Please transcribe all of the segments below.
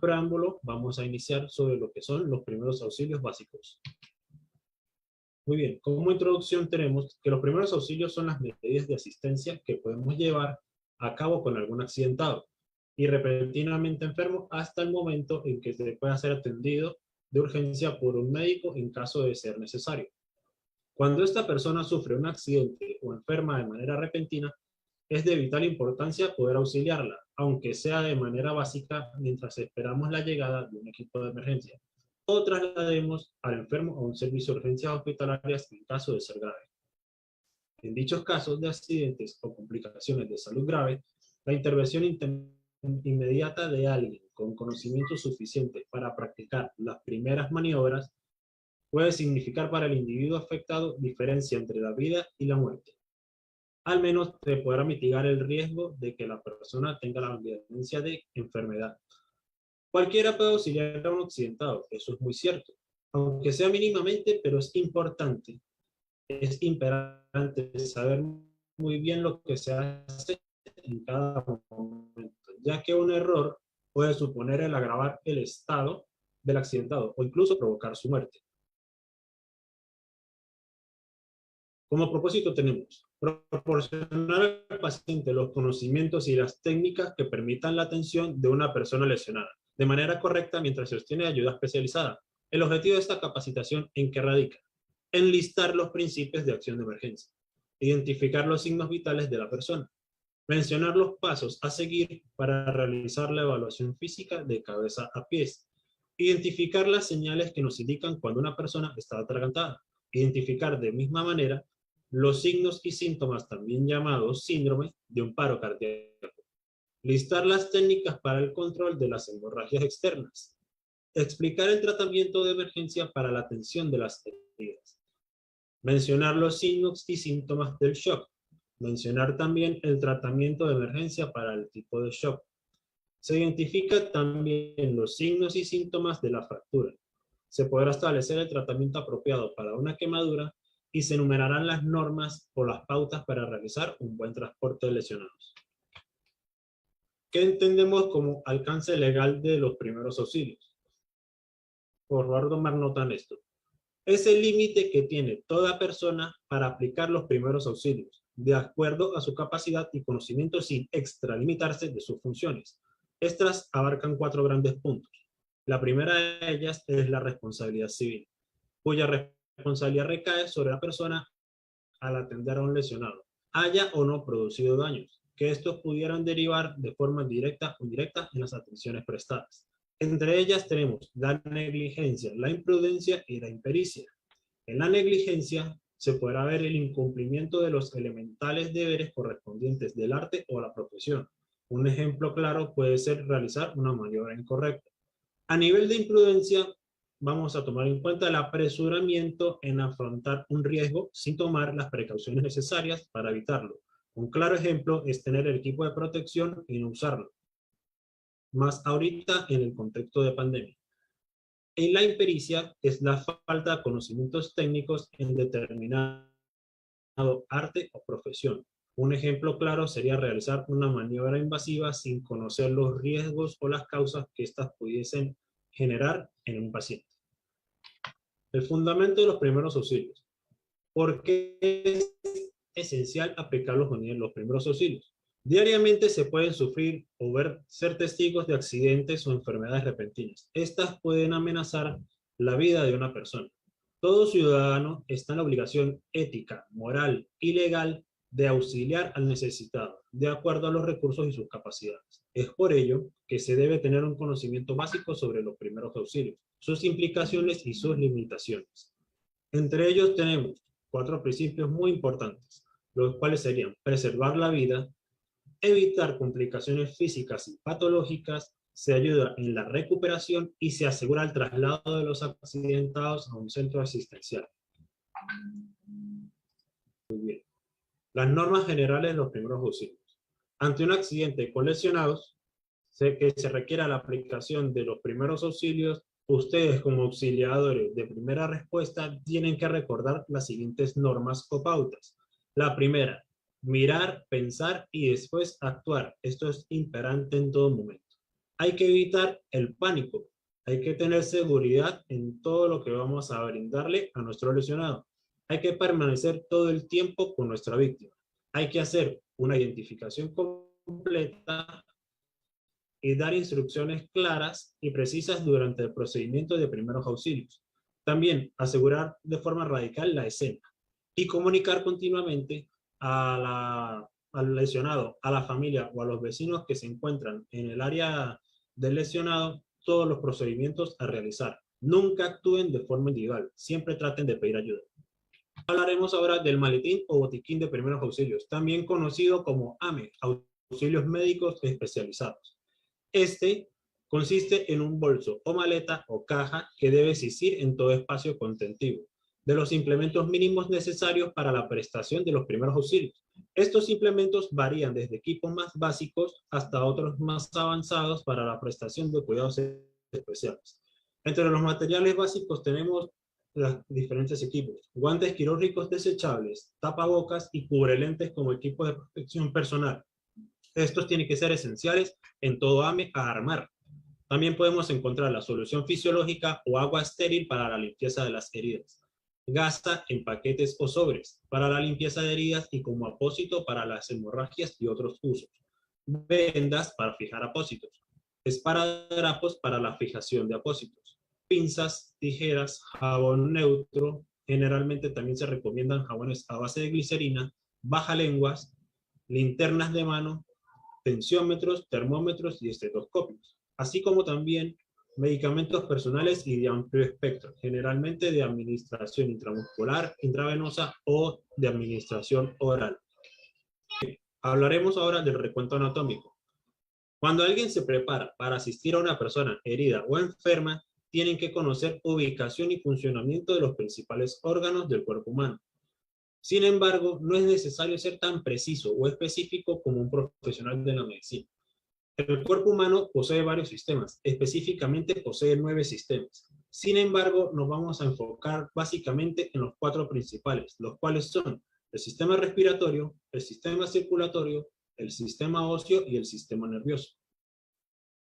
preámbulo, vamos a iniciar sobre lo que son los primeros auxilios básicos. Muy bien, como introducción tenemos que los primeros auxilios son las medidas de asistencia que podemos llevar a cabo con algún accidentado y repentinamente enfermo hasta el momento en que se pueda ser atendido de urgencia por un médico en caso de ser necesario. Cuando esta persona sufre un accidente o enferma de manera repentina, es de vital importancia poder auxiliarla, aunque sea de manera básica mientras esperamos la llegada de un equipo de emergencia, o traslademos al enfermo a un servicio de urgencias hospitalarias en caso de ser grave. En dichos casos de accidentes o complicaciones de salud grave, la intervención inmediata de alguien con conocimiento suficiente para practicar las primeras maniobras puede significar para el individuo afectado diferencia entre la vida y la muerte. Al menos se podrá mitigar el riesgo de que la persona tenga la evidencia de enfermedad. Cualquiera puede auxiliar a un accidentado, eso es muy cierto, aunque sea mínimamente, pero es importante. Es imperante saber muy bien lo que se hace en cada momento, ya que un error puede suponer el agravar el estado del accidentado o incluso provocar su muerte. Como propósito tenemos proporcionar al paciente los conocimientos y las técnicas que permitan la atención de una persona lesionada de manera correcta mientras se obtiene ayuda especializada. El objetivo de esta capacitación, ¿en qué radica? Enlistar los principios de acción de emergencia, identificar los signos vitales de la persona, mencionar los pasos a seguir para realizar la evaluación física de cabeza a pies, identificar las señales que nos indican cuando una persona está atragantada, identificar de misma manera los signos y síntomas, también llamados síndrome, de un paro cardíaco, listar las técnicas para el control de las hemorragias externas, explicar el tratamiento de emergencia para la atención de las heridas, mencionar los signos y síntomas del shock, mencionar también el tratamiento de emergencia para el tipo de shock. Se identifica también los signos y síntomas de la fractura. Se podrá establecer el tratamiento apropiado para una quemadura y se enumerarán las normas o las pautas para realizar un buen transporte de lesionados. ¿Qué entendemos como alcance legal de los primeros auxilios? Por favor, tomar nota en esto. Es el límite que tiene toda persona para aplicar los primeros auxilios, de acuerdo a su capacidad y conocimiento sin extralimitarse de sus funciones. Estas abarcan 4 grandes puntos. La primera de ellas es la responsabilidad civil, cuya responsabilidad recae sobre la persona al atender a un lesionado, haya o no producido daños, que estos pudieran derivar de forma directa o indirecta en las atenciones prestadas. Entre ellas tenemos la negligencia, la imprudencia y la impericia. En la negligencia se podrá ver el incumplimiento de los elementales deberes correspondientes del arte o la profesión. Un ejemplo claro puede ser realizar una maniobra incorrecta. A nivel de imprudencia, vamos a tomar en cuenta el apresuramiento en afrontar un riesgo sin tomar las precauciones necesarias para evitarlo. Un claro ejemplo es tener el equipo de protección y no usarlo, más ahorita en el contexto de pandemia. En la impericia es la falta de conocimientos técnicos en determinado arte o profesión. Un ejemplo claro sería realizar una maniobra invasiva sin conocer los riesgos o las causas que éstas pudiesen generar en un paciente. El fundamento de los primeros auxilios. ¿Por qué es esencial aplicar los primeros auxilios? Diariamente se pueden sufrir o ser testigos de accidentes o enfermedades repentinas. Estas pueden amenazar la vida de una persona. Todo ciudadano está en la obligación ética, moral y legal de auxiliar al necesitado, de acuerdo a los recursos y sus capacidades. Es por ello que se debe tener un conocimiento básico sobre los primeros auxilios, sus implicaciones y sus limitaciones. Entre ellos tenemos 4 principios muy importantes, los cuales serían preservar la vida, evitar complicaciones físicas y patológicas, se ayuda en la recuperación y se asegura el traslado de los accidentados a un centro asistencial. Muy bien. Las normas generales de los primeros auxilios. Ante un accidente con lesionados, que se requiera la aplicación de los primeros auxilios, ustedes como auxiliadores de primera respuesta tienen que recordar las siguientes normas o pautas. La primera, mirar, pensar y después actuar. Esto es imperante en todo momento. Hay que evitar el pánico. Hay que tener seguridad en todo lo que vamos a brindarle a nuestro lesionado. Hay que permanecer todo el tiempo con nuestra víctima. Hay que hacer una identificación completa y dar instrucciones claras y precisas durante el procedimiento de primeros auxilios. También asegurar de forma radical la escena y comunicar continuamente al lesionado, a la familia o a los vecinos que se encuentran en el área del lesionado todos los procedimientos a realizar. Nunca actúen de forma individual, siempre traten de pedir ayuda. Hablaremos ahora del maletín o botiquín de primeros auxilios, también conocido como AME, auxilios médicos especializados. Este consiste en un bolso o maleta o caja que debe existir en todo espacio contentivo, de los implementos mínimos necesarios para la prestación de los primeros auxilios. Estos implementos varían desde equipos más básicos hasta otros más avanzados para la prestación de cuidados especiales. Entre los materiales básicos tenemos los diferentes equipos: guantes quirúrgicos desechables, tapabocas y cubrelentes como equipo de protección personal. Estos tienen que ser esenciales en todo AME a armar. También podemos encontrar la solución fisiológica o agua estéril para la limpieza de las heridas. Gasa en paquetes o sobres para la limpieza de heridas y como apósito para las hemorragias y otros usos. Vendas para fijar apósitos. Esparadrapos para la fijación de apósitos. Pinzas, tijeras, jabón neutro. Generalmente también se recomiendan jabones a base de glicerina, bajalenguas, linternas de mano, tensiómetros, termómetros y estetoscopios, así como también medicamentos personales y de amplio espectro, generalmente de administración intramuscular, intravenosa o de administración oral. Hablaremos ahora del recuento anatómico. Cuando alguien se prepara para asistir a una persona herida o enferma, tienen que conocer ubicación y funcionamiento de los principales órganos del cuerpo humano. Sin embargo, no es necesario ser tan preciso o específico como un profesional de la medicina. El cuerpo humano posee varios sistemas, específicamente posee 9 sistemas. Sin embargo, nos vamos a enfocar básicamente en los 4 principales, los cuales son el sistema respiratorio, el sistema circulatorio, el sistema óseo y el sistema nervioso.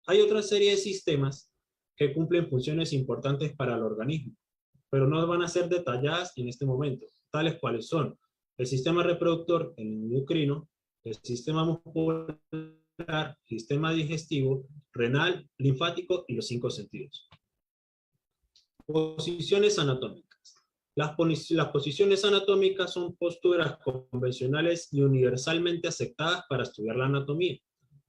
Hay otra serie de sistemas que cumplen funciones importantes para el organismo, pero no van a ser detalladas en este momento, tales cuales son el sistema reproductor, el endocrino, el sistema muscular, sistema digestivo, renal, linfático y los 5 sentidos. Posiciones anatómicas. Las posiciones anatómicas son posturas convencionales y universalmente aceptadas para estudiar la anatomía.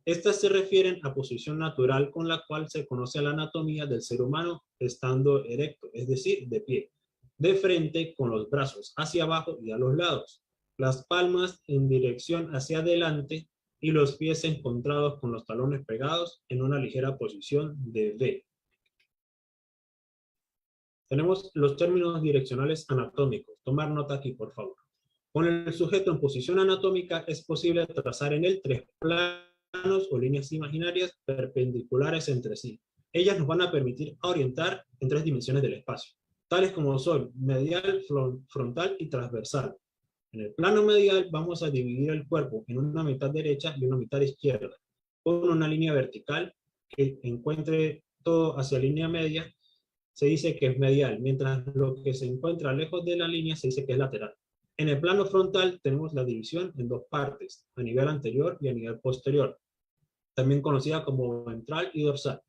Estas se refieren a posición natural con la cual se conoce la anatomía del ser humano estando erecto, es decir, de pie, de frente con los brazos hacia abajo y a los lados, las palmas en dirección hacia adelante y los pies encontrados con los talones pegados en una ligera posición de V. Tenemos los términos direccionales anatómicos. Tomar nota aquí, por favor. Con el sujeto en posición anatómica es posible trazar en él 3 planos o líneas imaginarias perpendiculares entre sí. Ellas nos van a permitir orientar en 3 dimensiones del espacio, tales como son medial, frontal y transversal. En el plano medial vamos a dividir el cuerpo en una mitad derecha y una mitad izquierda, con una línea vertical que encuentre todo hacia línea media, se dice que es medial, mientras lo que se encuentra lejos de la línea se dice que es lateral. En el plano frontal tenemos la división en 2 partes, a nivel anterior y a nivel posterior, también conocida como ventral y dorsal.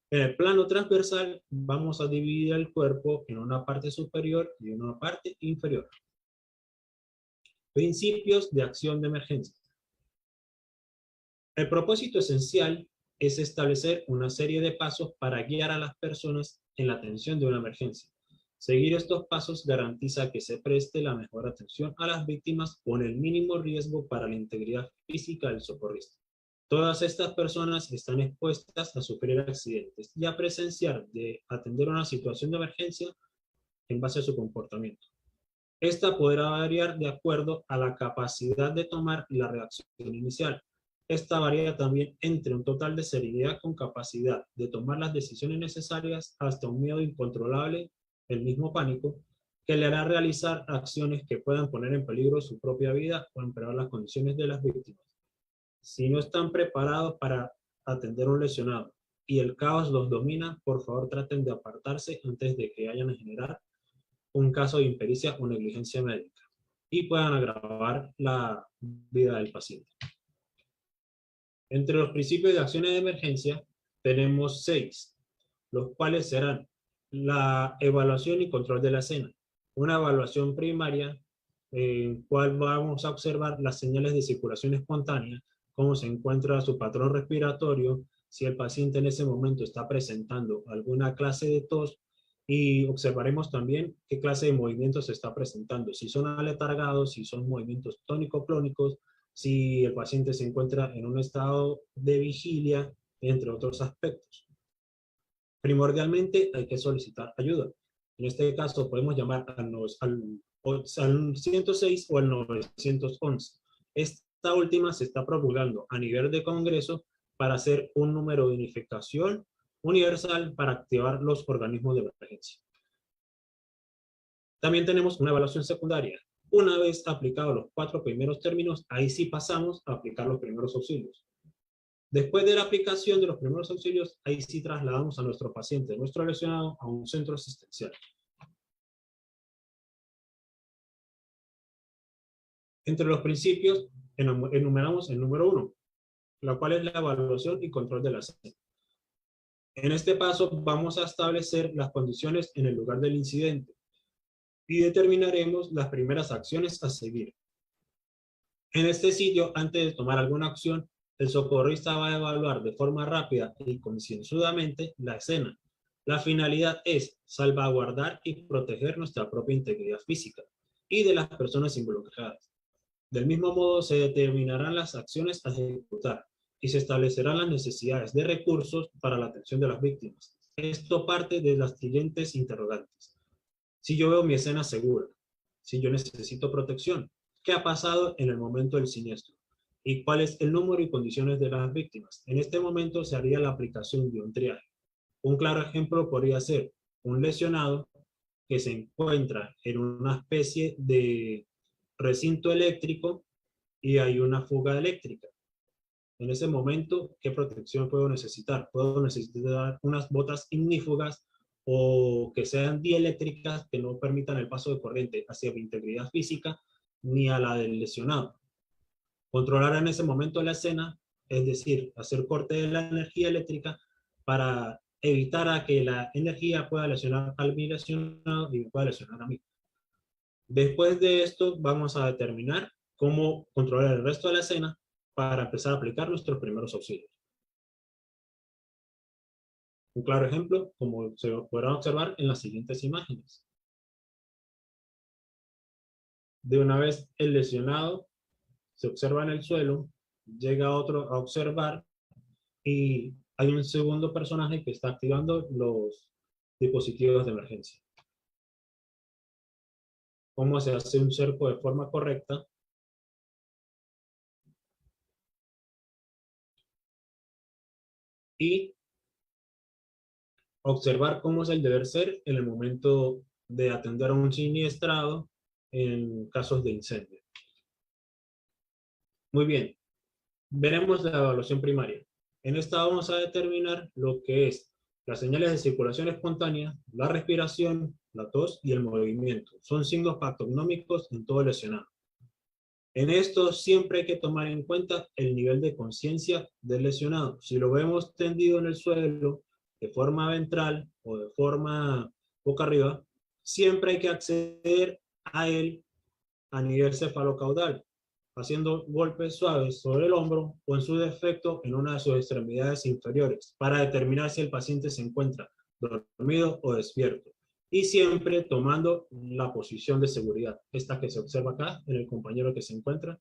En el plano transversal vamos a dividir el cuerpo en una parte superior y una parte inferior. Principios de acción de emergencia. El propósito esencial es establecer una serie de pasos para guiar a las personas en la atención de una emergencia. Seguir estos pasos garantiza que se preste la mejor atención a las víctimas con el mínimo riesgo para la integridad física del socorrista. Todas estas personas están expuestas a sufrir accidentes y a presenciar de atender una situación de emergencia en base a su comportamiento. Esta podrá variar de acuerdo a la capacidad de tomar la reacción inicial. Esta varía también entre un total de serenidad con capacidad de tomar las decisiones necesarias hasta un miedo incontrolable, el mismo pánico, que le hará realizar acciones que puedan poner en peligro su propia vida o empeorar las condiciones de las víctimas. Si no están preparados para atender a un lesionado y el caos los domina, por favor traten de apartarse antes de que vayan a generar un caso de impericia o negligencia médica y puedan agravar la vida del paciente. Entre los principios de acciones de emergencia tenemos 6, los cuales serán la evaluación y control de la escena. Una evaluación primaria en cual vamos a observar las señales de circulación espontánea, cómo se encuentra su patrón respiratorio, si el paciente en ese momento está presentando alguna clase de tos, y observaremos también qué clase de movimientos se está presentando, si son aletargados, si son movimientos tónico-clónicos, si el paciente se encuentra en un estado de vigilia, entre otros aspectos. Primordialmente hay que solicitar ayuda. En este caso podemos llamar al 106 o al 911. Esta última se está promulgando a nivel de Congreso para hacer un número de unificación universal para activar los organismos de emergencia. También tenemos una evaluación secundaria. Una vez aplicados los 4 primeros términos, ahí sí pasamos a aplicar los primeros auxilios. Después de la aplicación de los primeros auxilios, ahí sí trasladamos a nuestro paciente, nuestro lesionado, a un centro asistencial. Entre los principios, enumeramos el número 1, la cual es la evaluación y control de la escena. En este paso vamos a establecer las condiciones en el lugar del incidente y determinaremos las primeras acciones a seguir. En este sitio, antes de tomar alguna acción, el socorrista va a evaluar de forma rápida y concienzudamente la escena. La finalidad es salvaguardar y proteger nuestra propia integridad física y de las personas involucradas. Del mismo modo, se determinarán las acciones a ejecutar y se establecerán las necesidades de recursos para la atención de las víctimas. Esto parte de las siguientes interrogantes. Si yo veo mi escena segura, si yo necesito protección, ¿qué ha pasado en el momento del siniestro? ¿Y cuál es el número y condiciones de las víctimas? En este momento se haría la aplicación de un triaje. Un claro ejemplo podría ser un lesionado que se encuentra en una especie de recinto eléctrico y hay una fuga eléctrica. En ese momento, ¿qué protección puedo necesitar? Puedo necesitar unas botas ignífugas o que sean dieléctricas que no permitan el paso de corriente hacia mi integridad física ni a la del lesionado. Controlar en ese momento la escena, es decir, hacer corte de la energía eléctrica para evitar a que la energía pueda lesionar al lesionado y me pueda lesionar a mí. Después de esto, vamos a determinar cómo controlar el resto de la escena para empezar a aplicar nuestros primeros auxilios. Un claro ejemplo, como se podrán observar en las siguientes imágenes. De una vez el lesionado se observa en el suelo, llega otro a observar y hay un segundo personaje que está activando los dispositivos de emergencia. Cómo se hace un cerco de forma correcta. Y observar cómo es el deber ser en el momento de atender a un siniestrado en casos de incendio. Muy bien, veremos la evaluación primaria. En esta vamos a determinar lo que es las señales de circulación espontánea, la respiración, la tos y el movimiento. Son signos patognomónicos en todo lesionado. En esto siempre hay que tomar en cuenta el nivel de conciencia del lesionado. Si lo vemos tendido en el suelo de forma ventral o de forma boca arriba, siempre hay que acceder a él a nivel cefalocaudal, haciendo golpes suaves sobre el hombro o en su defecto en una de sus extremidades inferiores para determinar si el paciente se encuentra dormido o despierto. Y siempre tomando la posición de seguridad, esta que se observa acá en el compañero que se encuentra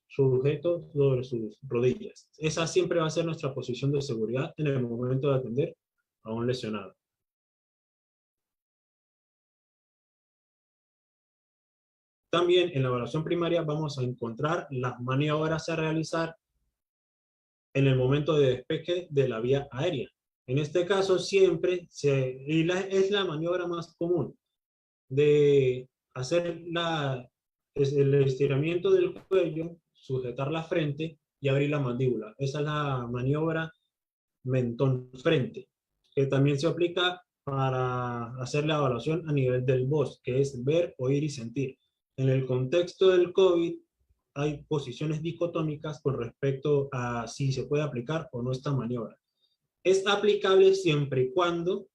sujeto sobre sus rodillas. Esa siempre va a ser nuestra posición de seguridad en el momento de atender a un lesionado. También en la evaluación primaria vamos a encontrar las maniobras a realizar en el momento de despeje de la vía aérea. En este caso siempre es la maniobra más común de hacer el estiramiento del cuello, sujetar la frente y abrir la mandíbula. Esa es la maniobra mentón-frente, que también se aplica para hacer la evaluación a nivel del VOS, que es ver, oír y sentir. En el contexto del COVID, hay posiciones dicotómicas con respecto a si se puede aplicar o no esta maniobra. Es aplicable siempre y cuando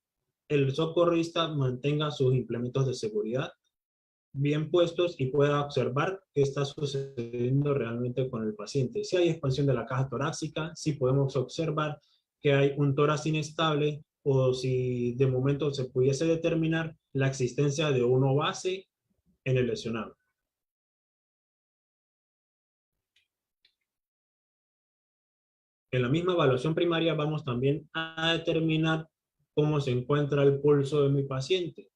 el socorrista mantenga sus implementos de seguridad bien puestos y pueda observar qué está sucediendo realmente con el paciente. Si hay expansión de la caja torácica, si podemos observar que hay un tórax inestable o si de momento se pudiese determinar la existencia de uno base en el lesionado. En la misma evaluación primaria vamos también a determinar cómo se encuentra el pulso de mi paciente.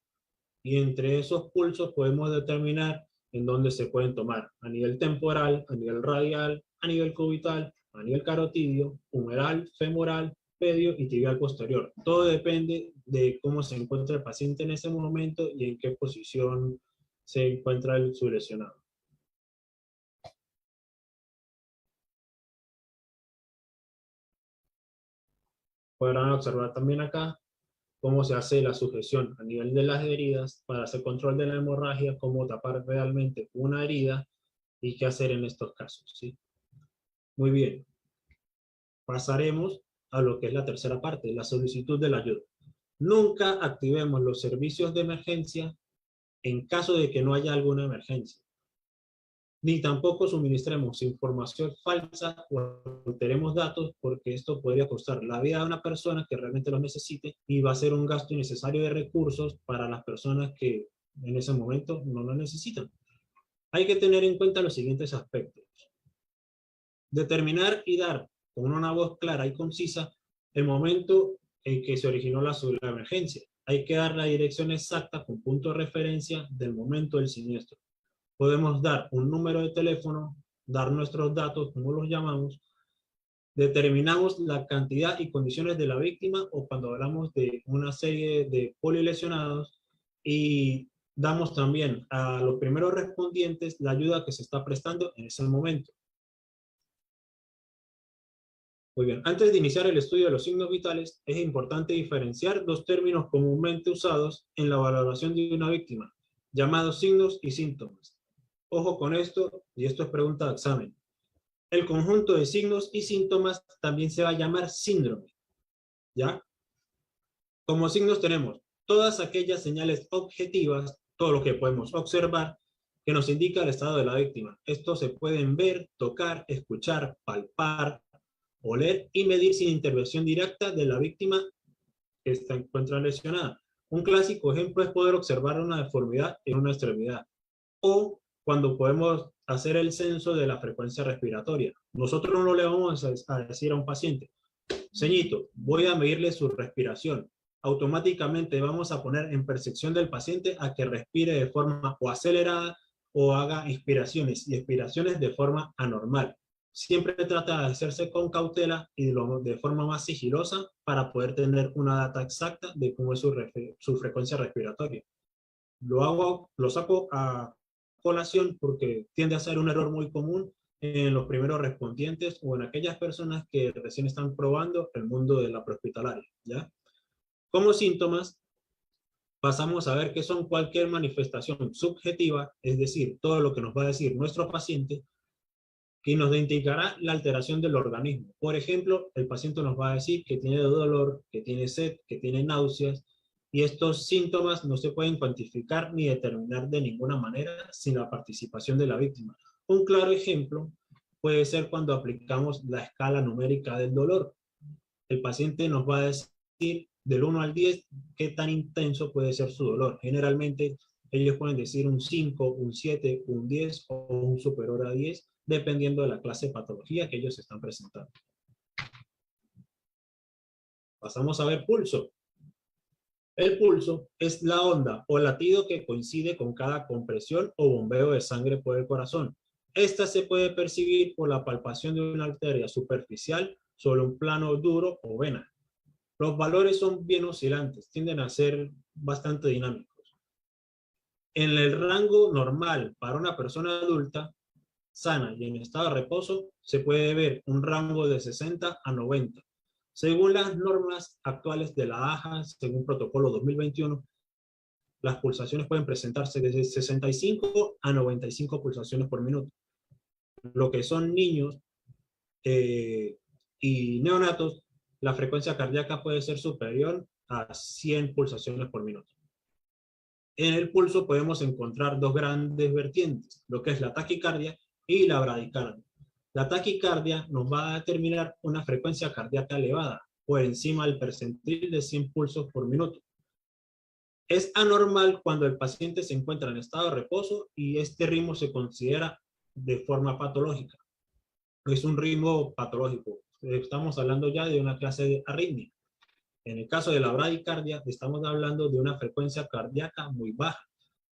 Y entre esos pulsos podemos determinar en dónde se pueden tomar, a nivel temporal, a nivel radial, a nivel cubital, a nivel carotidio, humeral, femoral, pedio y tibial posterior. Todo depende de cómo se encuentra el paciente en ese momento y en qué posición se encuentra su lesionado. Podrán observar también acá cómo se hace la sujeción a nivel de las heridas para hacer control de la hemorragia, cómo tapar realmente una herida y qué hacer en estos casos, ¿sí? Muy bien. Pasaremos a lo que es la tercera parte, la solicitud de la ayuda. Nunca activemos los servicios de emergencia en caso de que no haya alguna emergencia. Ni tampoco suministremos información falsa o alteremos datos, porque esto podría costar la vida de una persona que realmente lo necesite y va a ser un gasto innecesario de recursos para las personas que en ese momento no lo necesitan. Hay que tener en cuenta los siguientes aspectos. Determinar y dar con una voz clara y concisa el momento en que se originó la emergencia. Hay que dar la dirección exacta con punto de referencia del momento del siniestro. Podemos dar un número de teléfono, dar nuestros datos, como los llamamos, determinamos la cantidad y condiciones de la víctima o cuando hablamos de una serie de polilesionados y damos también a los primeros respondientes la ayuda que se está prestando en ese momento. Muy bien, antes de iniciar el estudio de los signos vitales, es importante diferenciar dos términos comúnmente usados en la valoración de una víctima, llamados signos y síntomas. Ojo con esto, y esto es pregunta de examen. El conjunto de signos y síntomas también se va a llamar síndrome, ¿ya? Como signos tenemos todas aquellas señales objetivas, todo lo que podemos observar, que nos indica el estado de la víctima. Estos se pueden ver, tocar, escuchar, palpar, oler y medir sin intervención directa de la víctima que se encuentra lesionada. Un clásico ejemplo es poder observar una deformidad en una extremidad o cuando podemos hacer el censo de la frecuencia respiratoria. Nosotros no le vamos a decir a un paciente, ceñito, voy a medirle su respiración. Automáticamente vamos a poner en percepción del paciente a que respire de forma o acelerada o haga inspiraciones y expiraciones de forma anormal. Siempre trata de hacerse con cautela y de forma más sigilosa para poder tener una data exacta de cómo es su frecuencia respiratoria. Lo saco a colación porque tiende a ser un error muy común en los primeros respondientes o en aquellas personas que recién están probando el mundo de la prehospitalaria, ¿ya? Como síntomas, pasamos a ver que son cualquier manifestación subjetiva, es decir, todo lo que nos va a decir nuestro paciente, que nos indicará la alteración del organismo. Por ejemplo, el paciente nos va a decir que tiene dolor, que tiene sed, que tiene náuseas, y estos síntomas no se pueden cuantificar ni determinar de ninguna manera sin la participación de la víctima. Un claro ejemplo puede ser cuando aplicamos la escala numérica del dolor. El paciente nos va a decir del 1 al 10 qué tan intenso puede ser su dolor. Generalmente ellos pueden decir un 5, un 7, un 10 o un superior a 10, dependiendo de la clase de patología que ellos están presentando. Pasamos a ver pulso. El pulso es la onda o latido que coincide con cada compresión o bombeo de sangre por el corazón. Esta se puede percibir por la palpación de una arteria superficial sobre un plano duro o vena. Los valores son bien oscilantes, tienden a ser bastante dinámicos. En el rango normal para una persona adulta, sana y en estado de reposo, se puede ver un rango de 60 a 90. Según las normas actuales de la AJA, según protocolo 2021, las pulsaciones pueden presentarse desde 65 a 95 pulsaciones por minuto. Lo que son niños y neonatos, la frecuencia cardíaca puede ser superior a 100 pulsaciones por minuto. En el pulso podemos encontrar dos grandes vertientes, lo que es la taquicardia y la bradicardia. La taquicardia nos va a determinar una frecuencia cardíaca elevada, por encima del percentil de 100 pulsos por minuto. Es anormal cuando el paciente se encuentra en estado de reposo y este ritmo se considera de forma patológica. Es un ritmo patológico. Estamos hablando ya de una clase de arritmia. En el caso de la bradicardia, estamos hablando de una frecuencia cardíaca muy baja.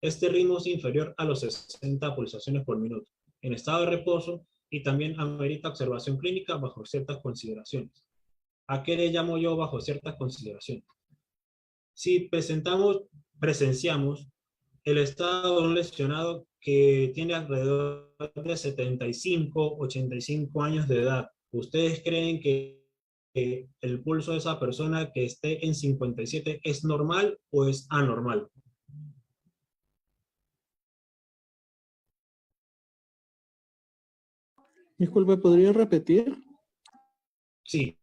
Este ritmo es inferior a los 60 pulsaciones por minuto, en estado de reposo, y también amerita observación clínica bajo ciertas consideraciones. ¿A qué le llamo yo bajo ciertas consideraciones? Si presenciamos el estado de un lesionado que tiene alrededor de 75, 85 años de edad, ¿ustedes creen que el pulso de esa persona que esté en 57 es normal o es anormal? Disculpe, ¿podría repetir? Sí.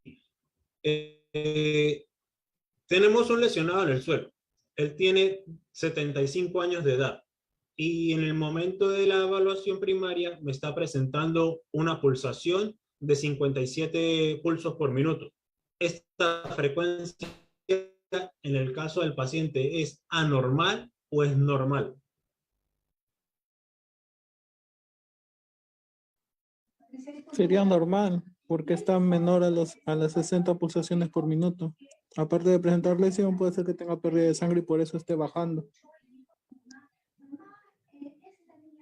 Tenemos un lesionado en el suelo. Él tiene 75 años de edad y en el momento de la evaluación primaria me está presentando una pulsación de 57 pulsos por minuto. Esta frecuencia en el caso del paciente es anormal o es normal. Sería normal, porque está menor a las 60 pulsaciones por minuto. Aparte de presentar lesión, puede ser que tenga pérdida de sangre y por eso esté bajando.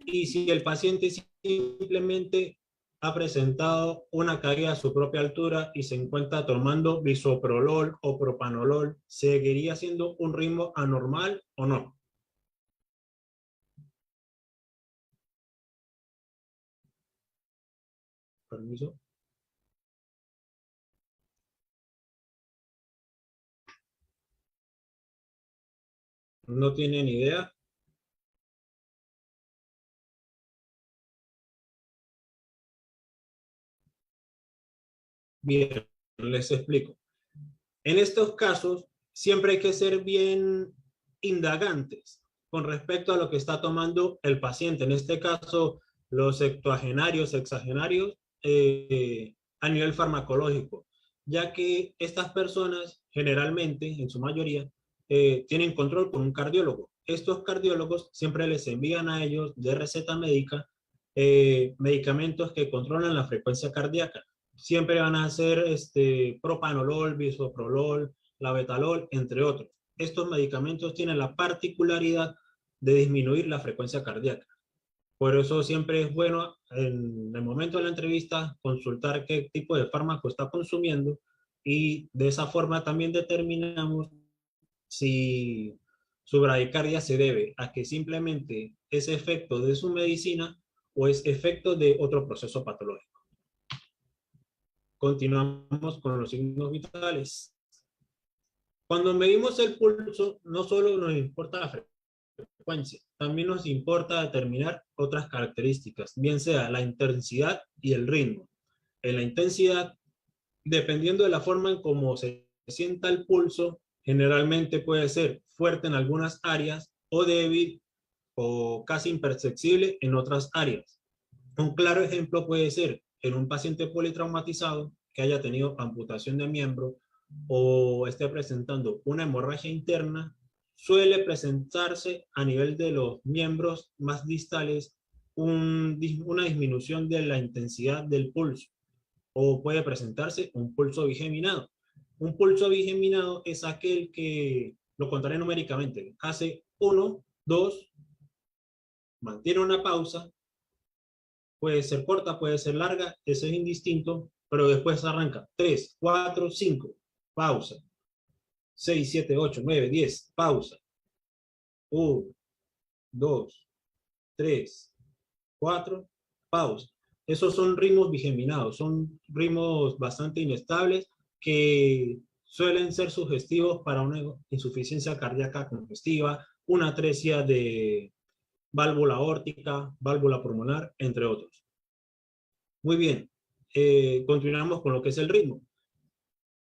Y si el paciente simplemente ha presentado una caída a su propia altura y se encuentra tomando bisoprolol o propanolol, ¿seguiría siendo un ritmo anormal o no? Permiso. ¿No tienen idea? Bien, les explico. En estos casos, siempre hay que ser bien indagantes con respecto a lo que está tomando el paciente. En este caso, los septuagenarios, sexagenarios, a nivel farmacológico, ya que estas personas generalmente, en su mayoría, tienen control con un cardiólogo. Estos cardiólogos siempre les envían a ellos de receta médica medicamentos que controlan la frecuencia cardíaca. Siempre van a ser propanolol, bisoprolol, labetalol, entre otros. Estos medicamentos tienen la particularidad de disminuir la frecuencia cardíaca. Por eso siempre es bueno en el momento de la entrevista consultar qué tipo de fármaco está consumiendo y de esa forma también determinamos si su bradicardia se debe a que simplemente es efecto de su medicina o es efecto de otro proceso patológico. Continuamos con los signos vitales. Cuando medimos el pulso, no solo nos importa la frecuencia, también nos importa determinar otras características, bien sea la intensidad y el ritmo. En la intensidad, dependiendo de la forma en cómo se sienta el pulso, generalmente puede ser fuerte en algunas áreas o débil o casi imperceptible en otras áreas. Un claro ejemplo puede ser en un paciente politraumatizado que haya tenido amputación de miembro o esté presentando una hemorragia interna, suele presentarse a nivel de los miembros más distales una disminución de la intensidad del pulso o puede presentarse un pulso bigeminado. Un pulso bigeminado es aquel que, lo contaré numéricamente, hace 1, 2, mantiene una pausa, puede ser corta, puede ser larga, eso es indistinto, pero después arranca 3, 4, 5, pausa, 6, 7, 8, 9, 10, pausa, 1, 2, 3, 4, pausa. Esos son ritmos bigeminados, son ritmos bastante inestables que suelen ser sugestivos para una insuficiencia cardíaca congestiva, una atresia de válvula aórtica, válvula pulmonar, entre otros. Muy bien, continuamos con lo que es el ritmo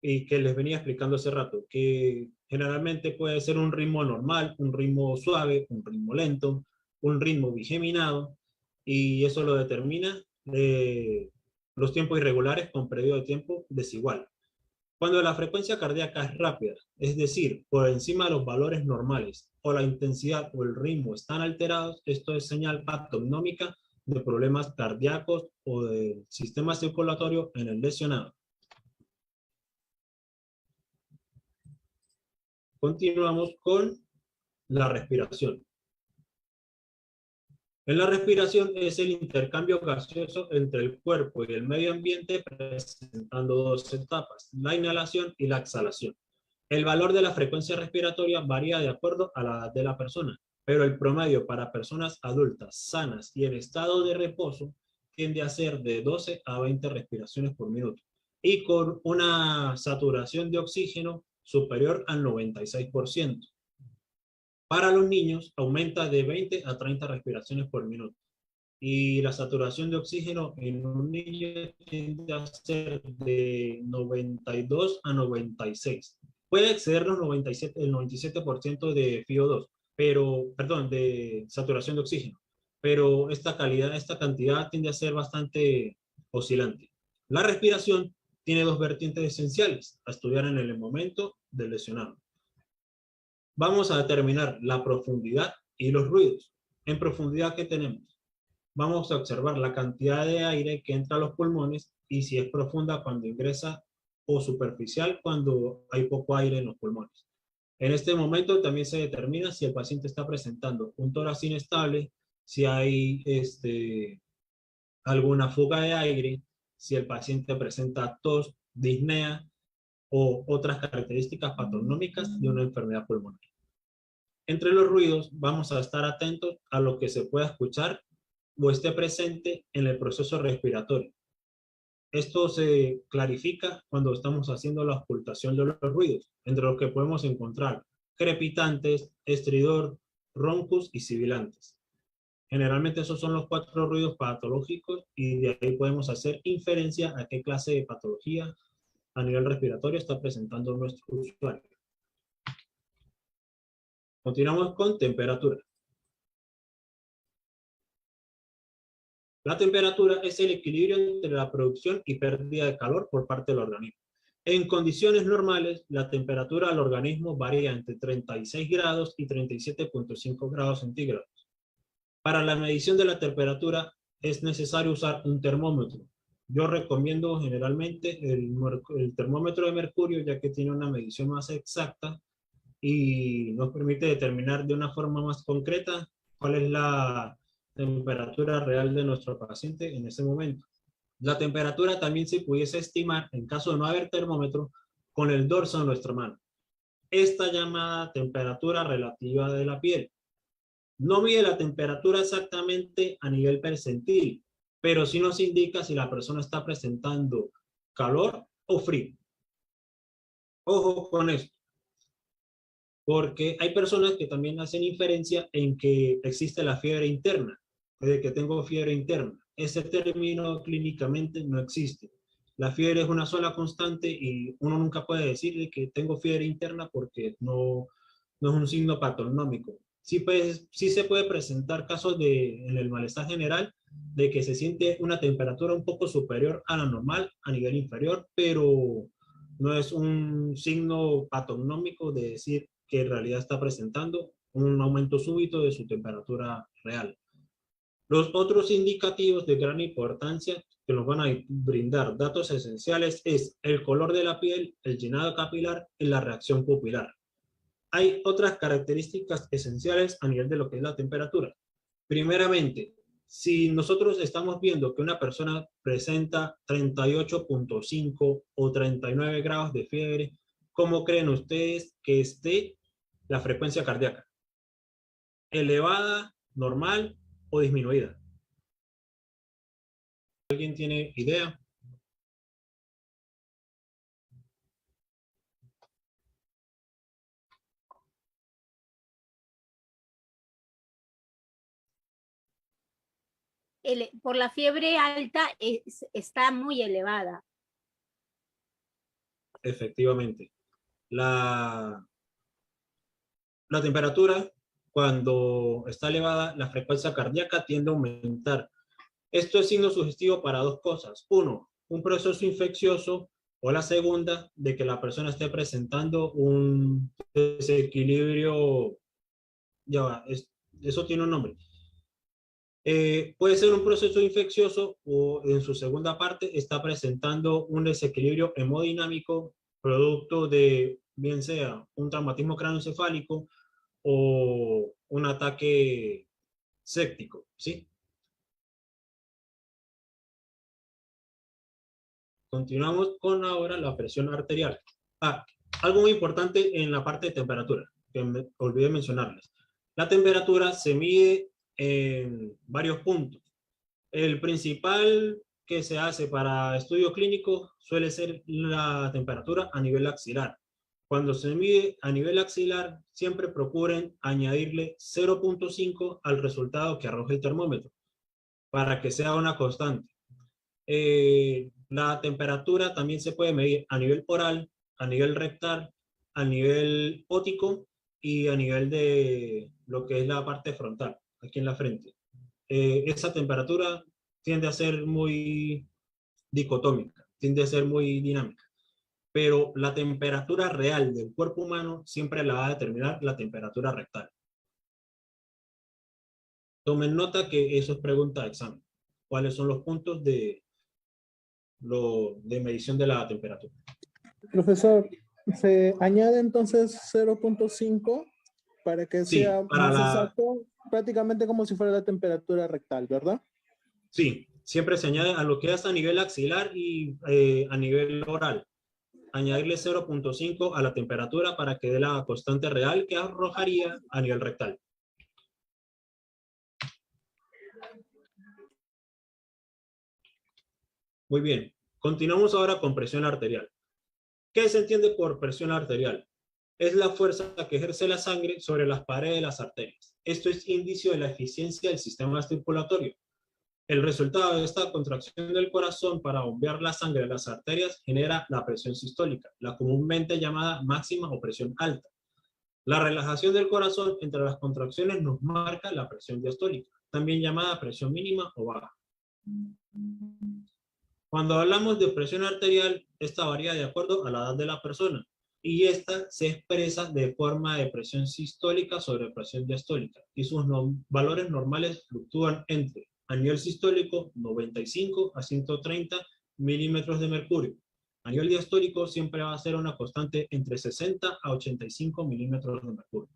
y que les venía explicando hace rato, que generalmente puede ser un ritmo normal, un ritmo suave, un ritmo lento, un ritmo bigeminado, y eso lo determina los tiempos irregulares con periodo de tiempo desigual. Cuando la frecuencia cardíaca es rápida, es decir, por encima de los valores normales, o la intensidad o el ritmo están alterados, esto es señal patognomónica de problemas cardíacos o del sistema circulatorio en el lesionado. Continuamos con la respiración. En la respiración es el intercambio gaseoso entre el cuerpo y el medio ambiente, presentando dos etapas, la inhalación y la exhalación. El valor de la frecuencia respiratoria varía de acuerdo a la edad de la persona, pero el promedio para personas adultas, sanas y en estado de reposo tiende a ser de 12 a 20 respiraciones por minuto y con una saturación de oxígeno superior al 96%. Para los niños aumenta de 20 a 30 respiraciones por minuto y la saturación de oxígeno en un niño tiende a ser de 92 a 96. Puede exceder los 97, el 97% de FiO2, pero, perdón, de saturación de oxígeno, pero esta calidad, esta cantidad tiende a ser bastante oscilante. La respiración tiene dos vertientes esenciales a estudiar en el momento del lesionado. Vamos a determinar la profundidad y los ruidos. En profundidad, ¿qué tenemos? Vamos a observar la cantidad de aire que entra a los pulmones y si es profunda cuando ingresa o superficial cuando hay poco aire en los pulmones. En este momento también se determina si el paciente está presentando un tórax inestable, si hay alguna fuga de aire, si el paciente presenta tos, disnea o otras características patognomónicas de una enfermedad pulmonar. Entre los ruidos vamos a estar atentos a lo que se pueda escuchar o esté presente en el proceso respiratorio. Esto se clarifica cuando estamos haciendo la ocultación de los ruidos, entre los que podemos encontrar crepitantes, estridor, roncos y sibilantes. Generalmente esos son los 4 ruidos patológicos y de ahí podemos hacer inferencia a qué clase de patología a nivel respiratorio está presentando nuestro usuario. Continuamos con temperatura. La temperatura es el equilibrio entre la producción y pérdida de calor por parte del organismo. En condiciones normales, la temperatura del organismo varía entre 36 grados y 37.5 grados centígrados. Para la medición de la temperatura es necesario usar un termómetro. Yo recomiendo generalmente el termómetro de mercurio, ya que tiene una medición más exacta y nos permite determinar de una forma más concreta cuál es la temperatura real de nuestro paciente en ese momento. La temperatura también se pudiese estimar, en caso de no haber termómetro, con el dorso de nuestra mano. Esta llamada temperatura relativa de la piel. No mide la temperatura exactamente a nivel percentil, pero sí nos indica si la persona está presentando calor o frío. Ojo con esto, porque hay personas que también hacen inferencia en que existe la fiebre interna, de que tengo fiebre interna. Ese término clínicamente no existe. La fiebre es una sola constante y uno nunca puede decir que tengo fiebre interna porque no es un signo patognomónico. Sí, pues, sí se puede presentar casos en el malestar general de que se siente una temperatura un poco superior a la normal a nivel inferior, pero no es un signo patognomónico de decir que en realidad está presentando un aumento súbito de su temperatura real. Los otros indicativos de gran importancia que nos van a brindar datos esenciales es el color de la piel, el llenado capilar y la reacción pupilar. Hay otras características esenciales a nivel de lo que es la temperatura. Primeramente, si nosotros estamos viendo que una persona presenta 38.5 o 39 grados de fiebre, ¿cómo creen ustedes que esté la frecuencia cardíaca? ¿Elevada, normal o disminuida? ¿Alguien tiene idea? por la fiebre alta está muy elevada. Efectivamente. La temperatura, cuando está elevada, la frecuencia cardíaca tiende a aumentar. Esto es signo sugestivo para dos cosas. Uno, un proceso infeccioso, o la segunda, de que la persona esté presentando un desequilibrio. Ya va, eso tiene un nombre. Puede ser un proceso infeccioso o en su segunda parte está presentando un desequilibrio hemodinámico producto de bien sea un traumatismo craneoencefálico o un ataque séptico, ¿sí? Continuamos con ahora la presión arterial. Algo muy importante en la parte de temperatura, que me olvidé mencionarles. La temperatura se mide en varios puntos. El principal que se hace para estudio clínico suele ser la temperatura a nivel axilar. Cuando se mide a nivel axilar, siempre procuren añadirle 0.5 al resultado que arroja el termómetro para que sea una constante. La temperatura también se puede medir a nivel oral, a nivel rectal, a nivel óptico y a nivel de lo que es la parte frontal, aquí en la frente. Esa temperatura tiende a ser muy dicotómica, tiende a ser muy dinámica, pero la temperatura real del cuerpo humano siempre la va a determinar la temperatura rectal. Tomen nota que eso es pregunta de examen. ¿Cuáles son los puntos de medición de la temperatura? Profesor, se añade entonces 0.5 para que Sí, sea más exacto, prácticamente como si fuera la temperatura rectal, ¿verdad? Sí, siempre se añade a lo que es a nivel axilar y a nivel oral. Añadirle 0.5 a la temperatura para que dé la constante real que arrojaría a nivel rectal. Muy bien, continuamos ahora con presión arterial. ¿Qué se entiende por presión arterial? Es la fuerza que ejerce la sangre sobre las paredes de las arterias. Esto es indicio de la eficiencia del sistema circulatorio. El resultado de esta contracción del corazón para bombear la sangre a las arterias genera la presión sistólica, la comúnmente llamada máxima o presión alta. La relajación del corazón entre las contracciones nos marca la presión diastólica, también llamada presión mínima o baja. Cuando hablamos de presión arterial, esta varía de acuerdo a la edad de la persona y esta se expresa de forma de presión sistólica sobre presión diastólica y sus valores normales fluctúan entre, a nivel sistólico, 95 a 130 milímetros de mercurio. A nivel diastólico siempre va a ser una constante entre 60 a 85 milímetros de mercurio.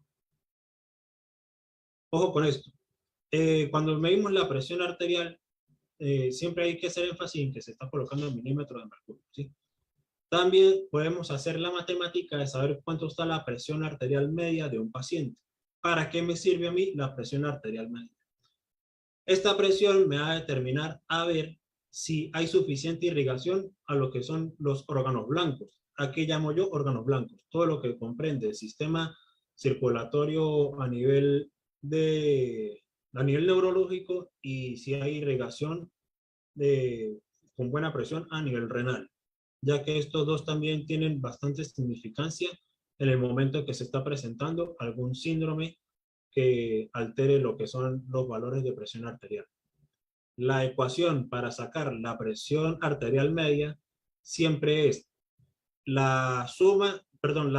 Ojo con esto. Cuando medimos la presión arterial, siempre hay que hacer énfasis en que se está colocando en milímetros de mercurio, ¿sí? También podemos hacer la matemática de saber cuánto está la presión arterial media de un paciente. ¿Para qué me sirve a mí la presión arterial media? Esta presión me va a determinar a ver si hay suficiente irrigación a lo que son los órganos blancos. ¿A qué llamo yo órganos blancos? Todo lo que comprende el sistema circulatorio a nivel neurológico y si hay irrigación con buena presión a nivel renal, ya que estos dos también tienen bastante significancia en el momento que se está presentando algún síndrome que altere lo que son los valores de presión arterial. La ecuación para sacar la presión arterial media siempre es la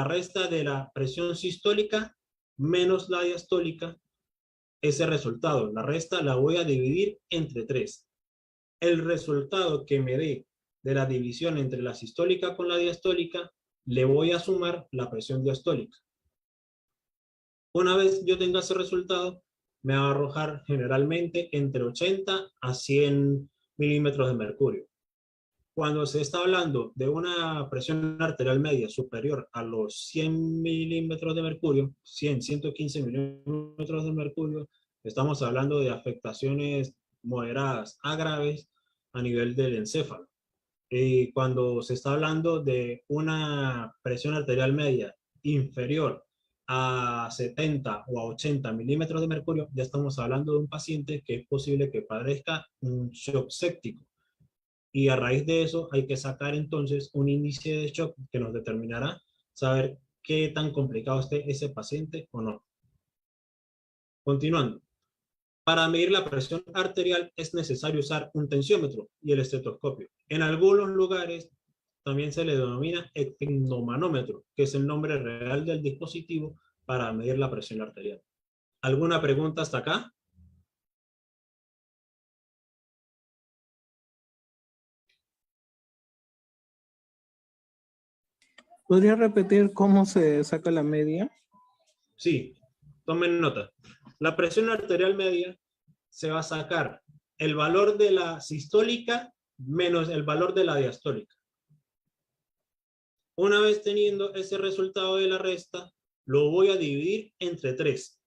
resta de la presión sistólica menos la diastólica. Ese resultado, la resta la voy a dividir entre 3. El resultado que me dé de la división entre la sistólica con la diastólica, le voy a sumar la presión diastólica. Una vez yo tenga ese resultado, me va a arrojar generalmente entre 80 a 100 milímetros de mercurio. Cuando se está hablando de una presión arterial media superior a los 100 milímetros de mercurio, 100, 115 milímetros de mercurio, estamos hablando de afectaciones moderadas a graves a nivel del encéfalo. Y cuando se está hablando de una presión arterial media inferior a 70 o a 80 milímetros de mercurio, ya estamos hablando de un paciente que es posible que padezca un shock séptico. Y a raíz de eso hay que sacar entonces un índice de shock que nos determinará saber qué tan complicado esté ese paciente o no. Continuando. Para medir la presión arterial es necesario usar un tensiómetro y el estetoscopio. En algunos lugares también se le denomina esfigmomanómetro, que es el nombre real del dispositivo para medir la presión arterial. ¿Alguna pregunta hasta acá? ¿Podría repetir cómo se saca la media? Sí, tomen nota. La presión arterial media se va a sacar el valor de la sistólica menos el valor de la diastólica. Una vez teniendo ese resultado de la resta, lo voy a dividir entre 3.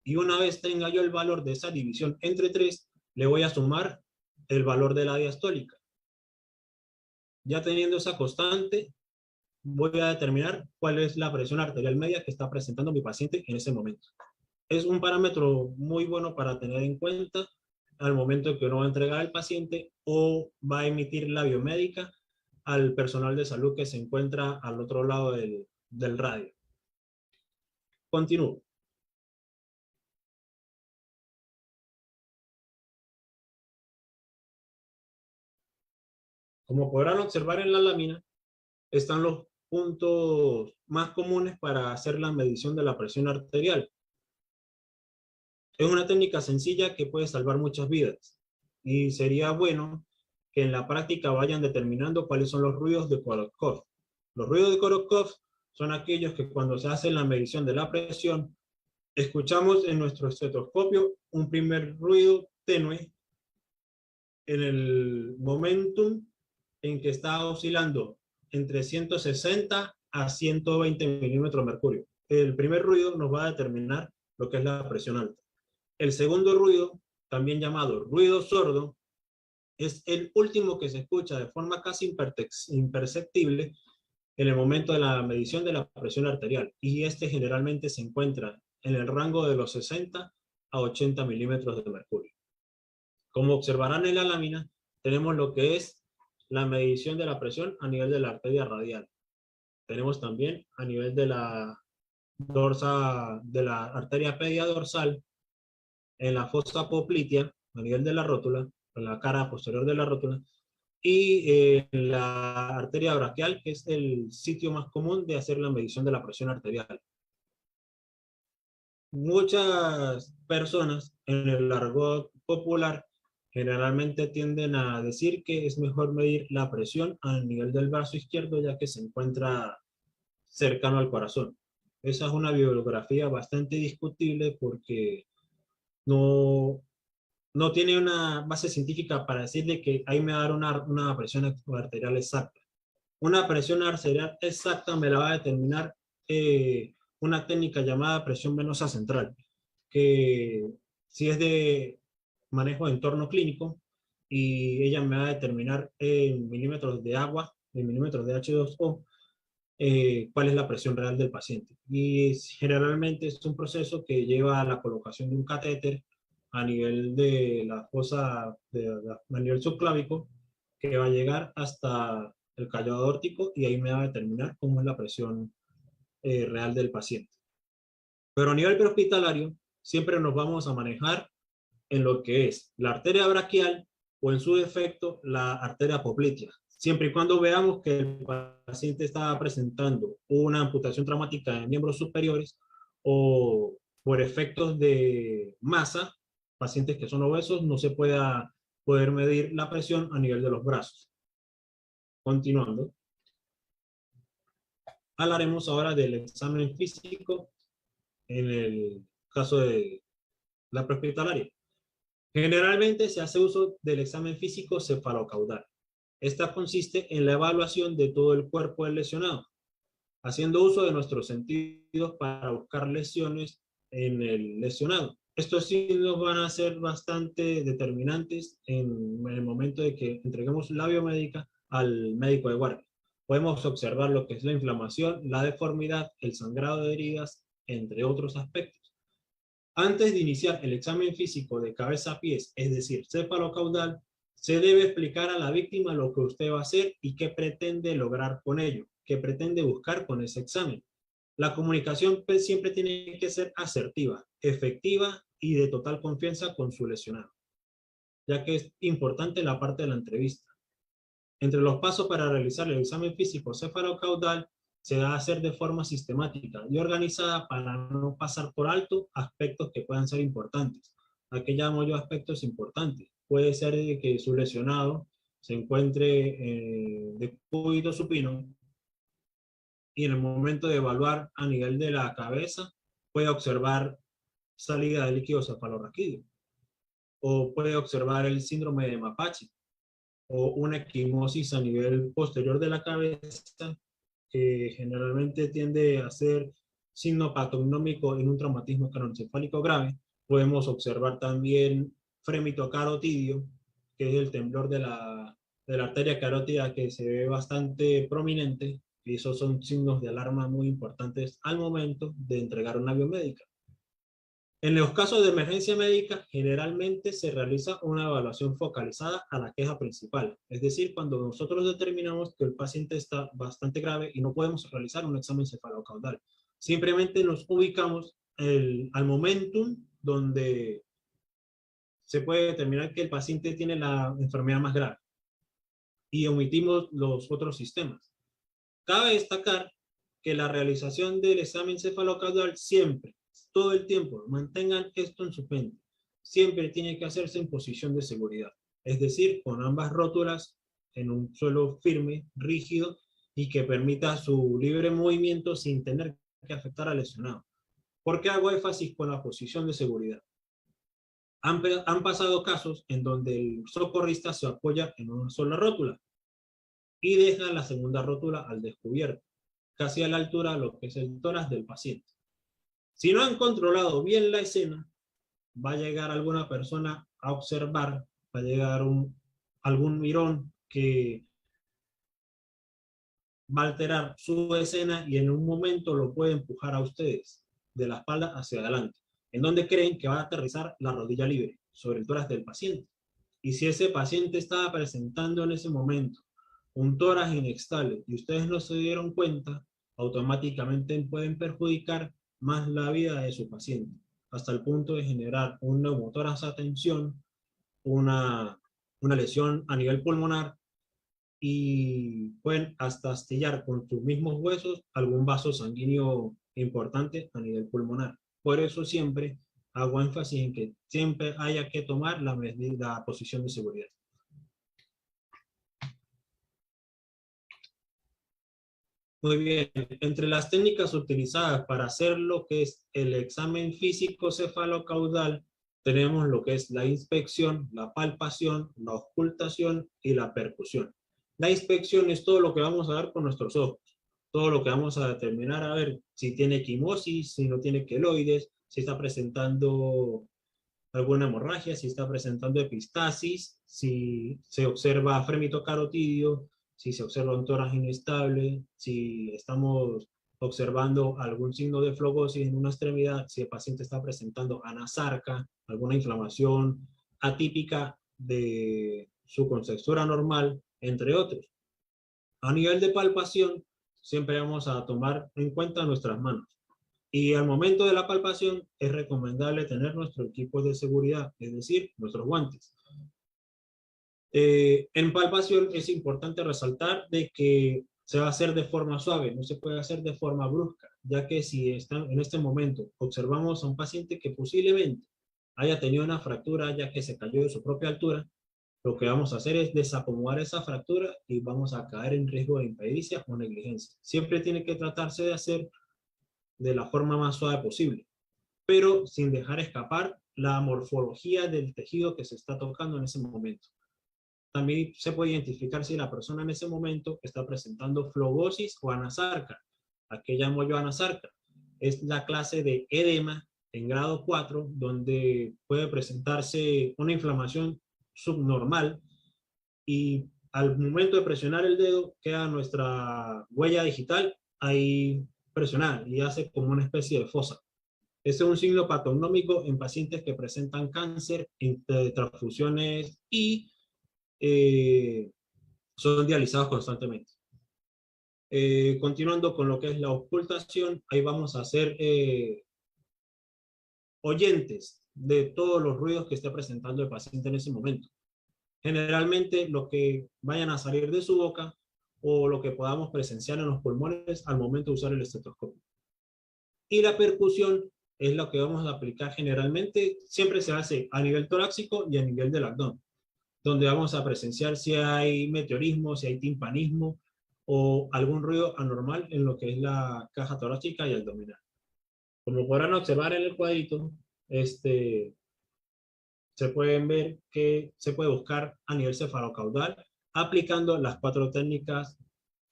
Y una vez tenga yo el valor de esa división entre 3, le voy a sumar el valor de la diastólica. Ya teniendo esa constante, voy a determinar cuál es la presión arterial media que está presentando mi paciente en ese momento. Es un parámetro muy bueno para tener en cuenta al momento que uno va a entregar al paciente o va a emitir la biomédica al personal de salud que se encuentra al otro lado del radio. Continúo. Como podrán observar en la lámina, están los puntos más comunes para hacer la medición de la presión arterial. Es una técnica sencilla que puede salvar muchas vidas y sería bueno que en la práctica vayan determinando cuáles son los ruidos de Korotkov. Los ruidos de Korotkov son aquellos que cuando se hace la medición de la presión, escuchamos en nuestro estetoscopio un primer ruido tenue en el momentum en que está oscilando entre 160 a 120 milímetros de mercurio. El primer ruido nos va a determinar lo que es la presión alta. El segundo ruido, también llamado ruido sordo, es el último que se escucha de forma casi imperceptible en el momento de la medición de la presión arterial, y este generalmente se encuentra en el rango de los 60 a 80 milímetros de mercurio. Como observarán en la lámina, tenemos lo que es la medición de la presión a nivel de la arteria radial. Tenemos también a nivel de la arteria media dorsal, en la fosa poplitea, a nivel de la rótula, en la cara posterior de la rótula, y la arteria braquial, que es el sitio más común de hacer la medición de la presión arterial. Muchas personas en el argot popular generalmente tienden a decir que es mejor medir la presión a nivel del brazo izquierdo, ya que se encuentra cercano al corazón. Esa es una bibliografía bastante discutible porque no tiene una base científica para decirle que ahí me va a dar una presión arterial exacta. Una presión arterial exacta me la va a determinar una técnica llamada presión venosa central, que si es de manejo de entorno clínico, y ella me va a determinar en milímetros de agua, en milímetros de H2O, cuál es la presión real del paciente. Y generalmente es un proceso que lleva a la colocación de un catéter a nivel de la fosa, a nivel subclávico, que va a llegar hasta el callado aórtico, y ahí me va a determinar cómo es la presión real del paciente. Pero a nivel prehospitalario, siempre nos vamos a manejar en lo que es la arteria braquial o en su defecto la arteria poplitea. Siempre y cuando veamos que el paciente está presentando una amputación traumática de miembros superiores o por efectos de masa, pacientes que son obesos, no se pueda poder medir la presión a nivel de los brazos. Continuando, hablaremos ahora del examen físico en el caso de la prehospitalaria. Generalmente se hace uso del examen físico cefalocaudal. Esta consiste en la evaluación de todo el cuerpo del lesionado, haciendo uso de nuestros sentidos para buscar lesiones en el lesionado. Estos signos van a ser bastante determinantes en el momento de que entreguemos la biomédica al médico de guardia. Podemos observar lo que es la inflamación, la deformidad, el sangrado de heridas, entre otros aspectos. Antes de iniciar el examen físico de cabeza a pies, es decir, céfalo-caudal, se debe explicar a la víctima lo que usted va a hacer y qué pretende lograr con ello, qué pretende buscar con ese examen. La comunicación siempre tiene que ser asertiva, efectiva y de total confianza con su lesionado, ya que es importante la parte de la entrevista. Entre los pasos para realizar el examen físico céfalo-caudal se va a hacer de forma sistemática y organizada para no pasar por alto aspectos que puedan ser importantes. ¿A qué llamo yo aspectos importantes? Puede ser que su lesionado se encuentre de cúbito supino y en el momento de evaluar a nivel de la cabeza puede observar salida de líquido cefalorraquídeo, o puede observar el síndrome de Mapache, o una equimosis a nivel posterior de la cabeza, que generalmente tiende a ser signo patognómico en un traumatismo craneoencefálico grave. Podemos observar también frémito carotidio, que es el temblor de la arteria carótida que se ve bastante prominente, y esos son signos de alarma muy importantes al momento de entregar una biomédica. En los casos de emergencia médica, generalmente se realiza una evaluación focalizada a la queja principal. Es decir, cuando nosotros determinamos que el paciente está bastante grave y no podemos realizar un examen cefalocaudal. Simplemente nos ubicamos al momentum donde se puede determinar que el paciente tiene la enfermedad más grave y omitimos los otros sistemas. Cabe destacar que la realización del examen cefalocaudal siempre, todo el tiempo, mantengan esto en su mente, siempre tiene que hacerse en posición de seguridad, es decir, con ambas rótulas en un suelo firme, rígido y que permita su libre movimiento sin tener que afectar al lesionado. ¿Por qué hago énfasis con la posición de seguridad? Han pasado casos en donde el socorrista se apoya en una sola rótula y deja la segunda rótula al descubierto, casi a la altura de lo que es el tórax del paciente. Si no han controlado bien la escena, va a llegar alguna persona a observar, va a llegar algún mirón que va a alterar su escena y en un momento lo puede empujar a ustedes de la espalda hacia adelante, en donde creen que va a aterrizar la rodilla libre sobre el tórax del paciente. Y si ese paciente estaba presentando en ese momento un tórax inestable y ustedes no se dieron cuenta, automáticamente pueden perjudicar más la vida de su paciente, hasta el punto de generar un neumotórax a tensión, una lesión a nivel pulmonar y pueden hasta astillar con sus mismos huesos algún vaso sanguíneo importante a nivel pulmonar. Por eso siempre hago énfasis en que siempre haya que tomar la posición de seguridad. Muy bien, entre las técnicas utilizadas para hacer lo que es el examen físico cefalocaudal, tenemos lo que es la inspección, la palpación, la ocultación y la percusión. La inspección es todo lo que vamos a ver con nuestros ojos, todo lo que vamos a determinar a ver si tiene equimosis, si no tiene queloides, si está presentando alguna hemorragia, si está presentando epistasis, si se observa frémito carotidio, si se observa un tórax inestable, si estamos observando algún signo de flogosis en una extremidad, si el paciente está presentando anasarca, alguna inflamación atípica de su contextura normal, entre otros. A nivel de palpación, siempre vamos a tomar en cuenta nuestras manos. Y al momento de la palpación es recomendable tener nuestro equipo de seguridad, es decir, nuestros guantes. En palpación es importante resaltar de que se va a hacer de forma suave, no se puede hacer de forma brusca, ya que si en este momento observamos a un paciente que posiblemente haya tenido una fractura ya que se cayó de su propia altura, lo que vamos a hacer es desacomodar esa fractura y vamos a caer en riesgo de impericia o negligencia. Siempre tiene que tratarse de hacer de la forma más suave posible, pero sin dejar escapar la morfología del tejido que se está tocando en ese momento. También se puede identificar si la persona en ese momento está presentando flogosis o anasarca. ¿A qué llamo yo anasarca? Es la clase de edema en grado 4, donde puede presentarse una inflamación subnormal y al momento de presionar el dedo, queda nuestra huella digital ahí presionada y hace como una especie de fosa. Este es un signo patognomónico en pacientes que presentan cáncer, transfusiones y son dializados constantemente. Continuando con lo que es la ocultación, ahí vamos a hacer oyentes de todos los ruidos que esté presentando el paciente en ese momento. Generalmente lo que vayan a salir de su boca o lo que podamos presenciar en los pulmones al momento de usar el estetoscopio. Y la percusión es lo que vamos a aplicar generalmente, siempre se hace a nivel torácico y a nivel del abdomen, donde vamos a presenciar si hay meteorismo, si hay timpanismo o algún ruido anormal en lo que es la caja torácica y abdominal. Como podrán observar en el cuadrito, se pueden ver que se puede buscar a nivel cefalocaudal aplicando las 4 técnicas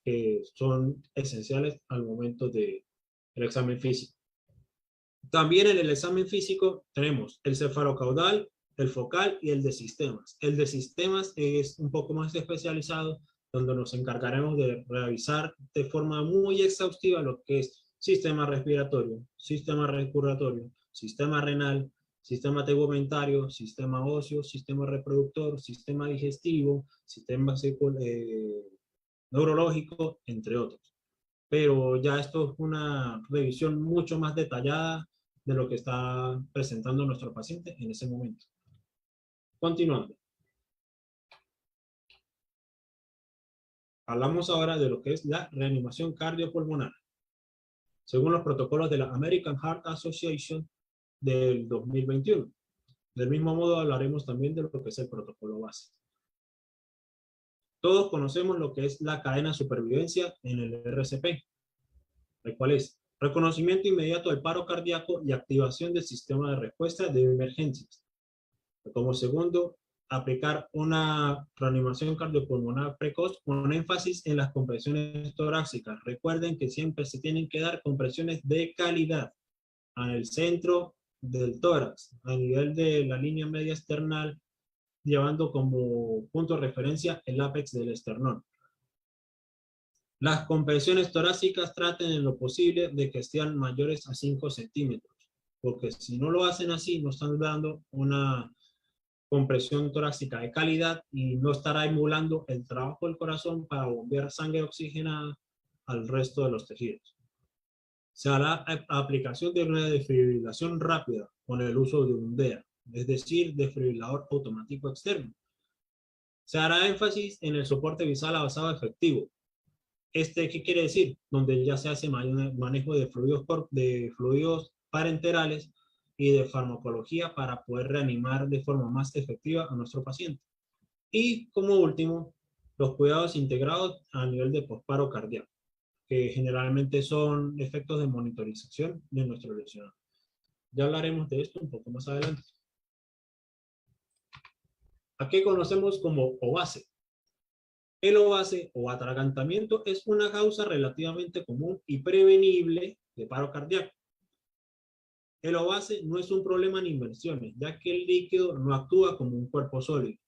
que son esenciales al momento del examen físico. También en el examen físico tenemos el cefalocaudal, el focal y el de sistemas. El de sistemas es un poco más especializado, donde nos encargaremos de revisar de forma muy exhaustiva lo que es sistema respiratorio, sistema circulatorio, sistema renal, sistema tegumentario, sistema óseo, sistema reproductor, sistema digestivo, sistema neurológico, entre otros. Pero ya esto es una revisión mucho más detallada de lo que está presentando nuestro paciente en ese momento. Continuando. Hablamos ahora de lo que es la reanimación cardiopulmonar. Según los protocolos de la American Heart Association del 2021. Del mismo modo hablaremos también de lo que es el protocolo base. Todos conocemos lo que es la cadena de supervivencia en el RCP. ¿Cuál es? Reconocimiento inmediato del paro cardíaco y activación del sistema de respuesta de emergencias. Como segundo, aplicar una reanimación cardiopulmonar precoz con énfasis en las compresiones torácicas. Recuerden que siempre se tienen que dar compresiones de calidad en el centro del tórax, a nivel de la línea media esternal, llevando como punto de referencia el ápex del esternón. Las compresiones torácicas traten en lo posible de que sean mayores a 5 centímetros, porque si no lo hacen así, no están dando una compresión torácica de calidad y no estará emulando el trabajo del corazón para bombear sangre oxigenada al resto de los tejidos. Se hará aplicación de una desfibrilación rápida con el uso de un DEA, es decir, desfibrilador automático externo. Se hará énfasis en el soporte visal avanzado efectivo. ¿Qué quiere decir? Donde ya se hace manejo de fluidos parenterales y de farmacología para poder reanimar de forma más efectiva a nuestro paciente. Y como último, los cuidados integrados a nivel de posparo cardíaco, que generalmente son efectos de monitorización de nuestro lesionado. Ya hablaremos de esto un poco más adelante. ¿A qué conocemos como OVASE? El OVASE o atragantamiento es una causa relativamente común y prevenible de paro cardíaco. El OVASE no es un problema en inversiones, ya que el líquido no actúa como un cuerpo sólido.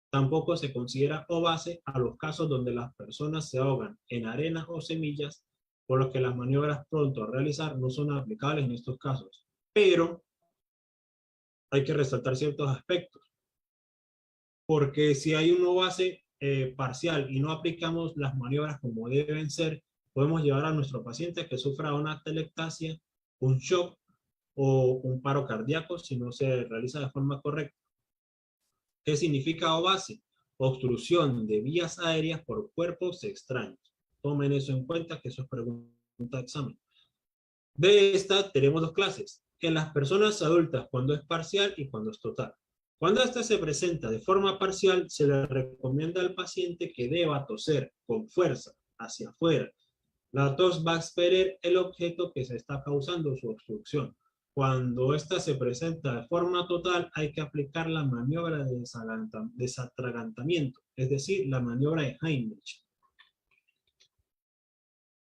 Tampoco se considera OVASE a los casos donde las personas se ahogan en arena o semillas, por lo que las maniobras pronto a realizar no son aplicables en estos casos. Pero hay que resaltar ciertos aspectos, porque si hay un OVASE parcial y no aplicamos las maniobras como deben ser, podemos llevar a nuestro paciente a que sufra una atelectasia, un shock o un paro cardíaco si no se realiza de forma correcta. ¿Qué significa OVASE? Obstrucción de vías aéreas por cuerpos extraños. Tomen eso en cuenta, que eso es pregunta de examen. De esta tenemos 2 clases. En las personas adultas, cuando es parcial y cuando es total. Cuando esta se presenta de forma parcial, se le recomienda al paciente que deba toser con fuerza hacia afuera. La tos va a expeler el objeto que se está causando su obstrucción. Cuando esta se presenta de forma total, hay que aplicar la maniobra de desatragantamiento, es decir, la maniobra de Heimlich.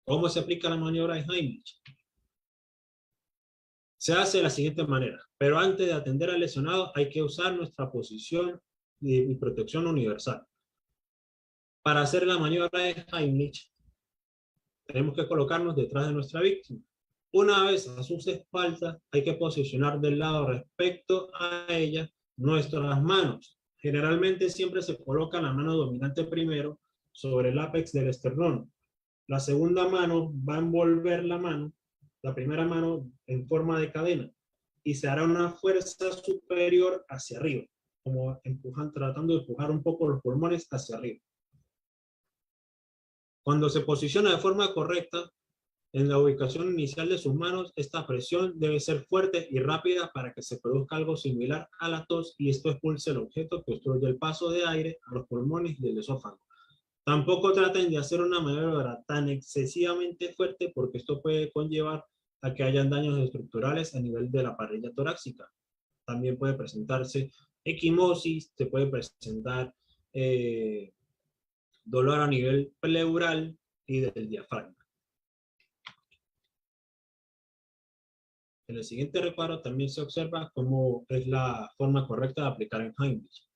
¿Cómo se aplica la maniobra de Heimlich? Se hace de la siguiente manera, pero antes de atender al lesionado hay que usar nuestra posición y protección universal. Para hacer la maniobra de Heimlich, tenemos que colocarnos detrás de nuestra víctima. Una vez a sus espaldas, hay que posicionar del lado respecto a ella nuestras manos. Generalmente siempre se coloca la mano dominante primero sobre el ápex del esternón. La segunda mano va a envolver la primera mano en forma de cadena, y se hará una fuerza superior hacia arriba, como tratando de empujar un poco los pulmones hacia arriba. Cuando se posiciona de forma correcta, en la ubicación inicial de sus manos, esta presión debe ser fuerte y rápida para que se produzca algo similar a la tos y esto expulse el objeto que obstruye el paso de aire a los pulmones y el esófago. Tampoco traten de hacer una maniobra tan excesivamente fuerte porque esto puede conllevar a que hayan daños estructurales a nivel de la parrilla torácica. También puede presentarse equimosis, se puede presentar dolor a nivel pleural y del diafragma. En el siguiente recuadro también se observa cómo es la forma correcta de aplicar en Heimlich.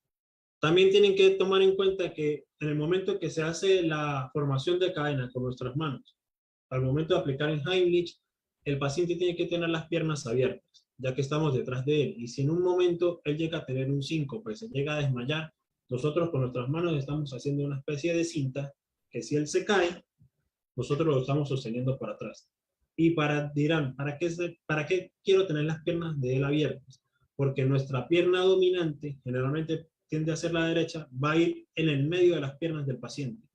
También tienen que tomar en cuenta que en el momento que se hace la formación de cadena con nuestras manos, al momento de aplicar en Heimlich, el paciente tiene que tener las piernas abiertas, ya que estamos detrás de él. Y si en un momento él llega a tener un síncope, se llega a desmayar, nosotros con nuestras manos estamos haciendo una especie de cinta que si él se cae, nosotros lo estamos sosteniendo por atrás. Y dirán, ¿para qué quiero tener las piernas de él abiertas? Porque nuestra pierna dominante, generalmente tiende a ser la derecha, va a ir en el medio de las piernas del paciente.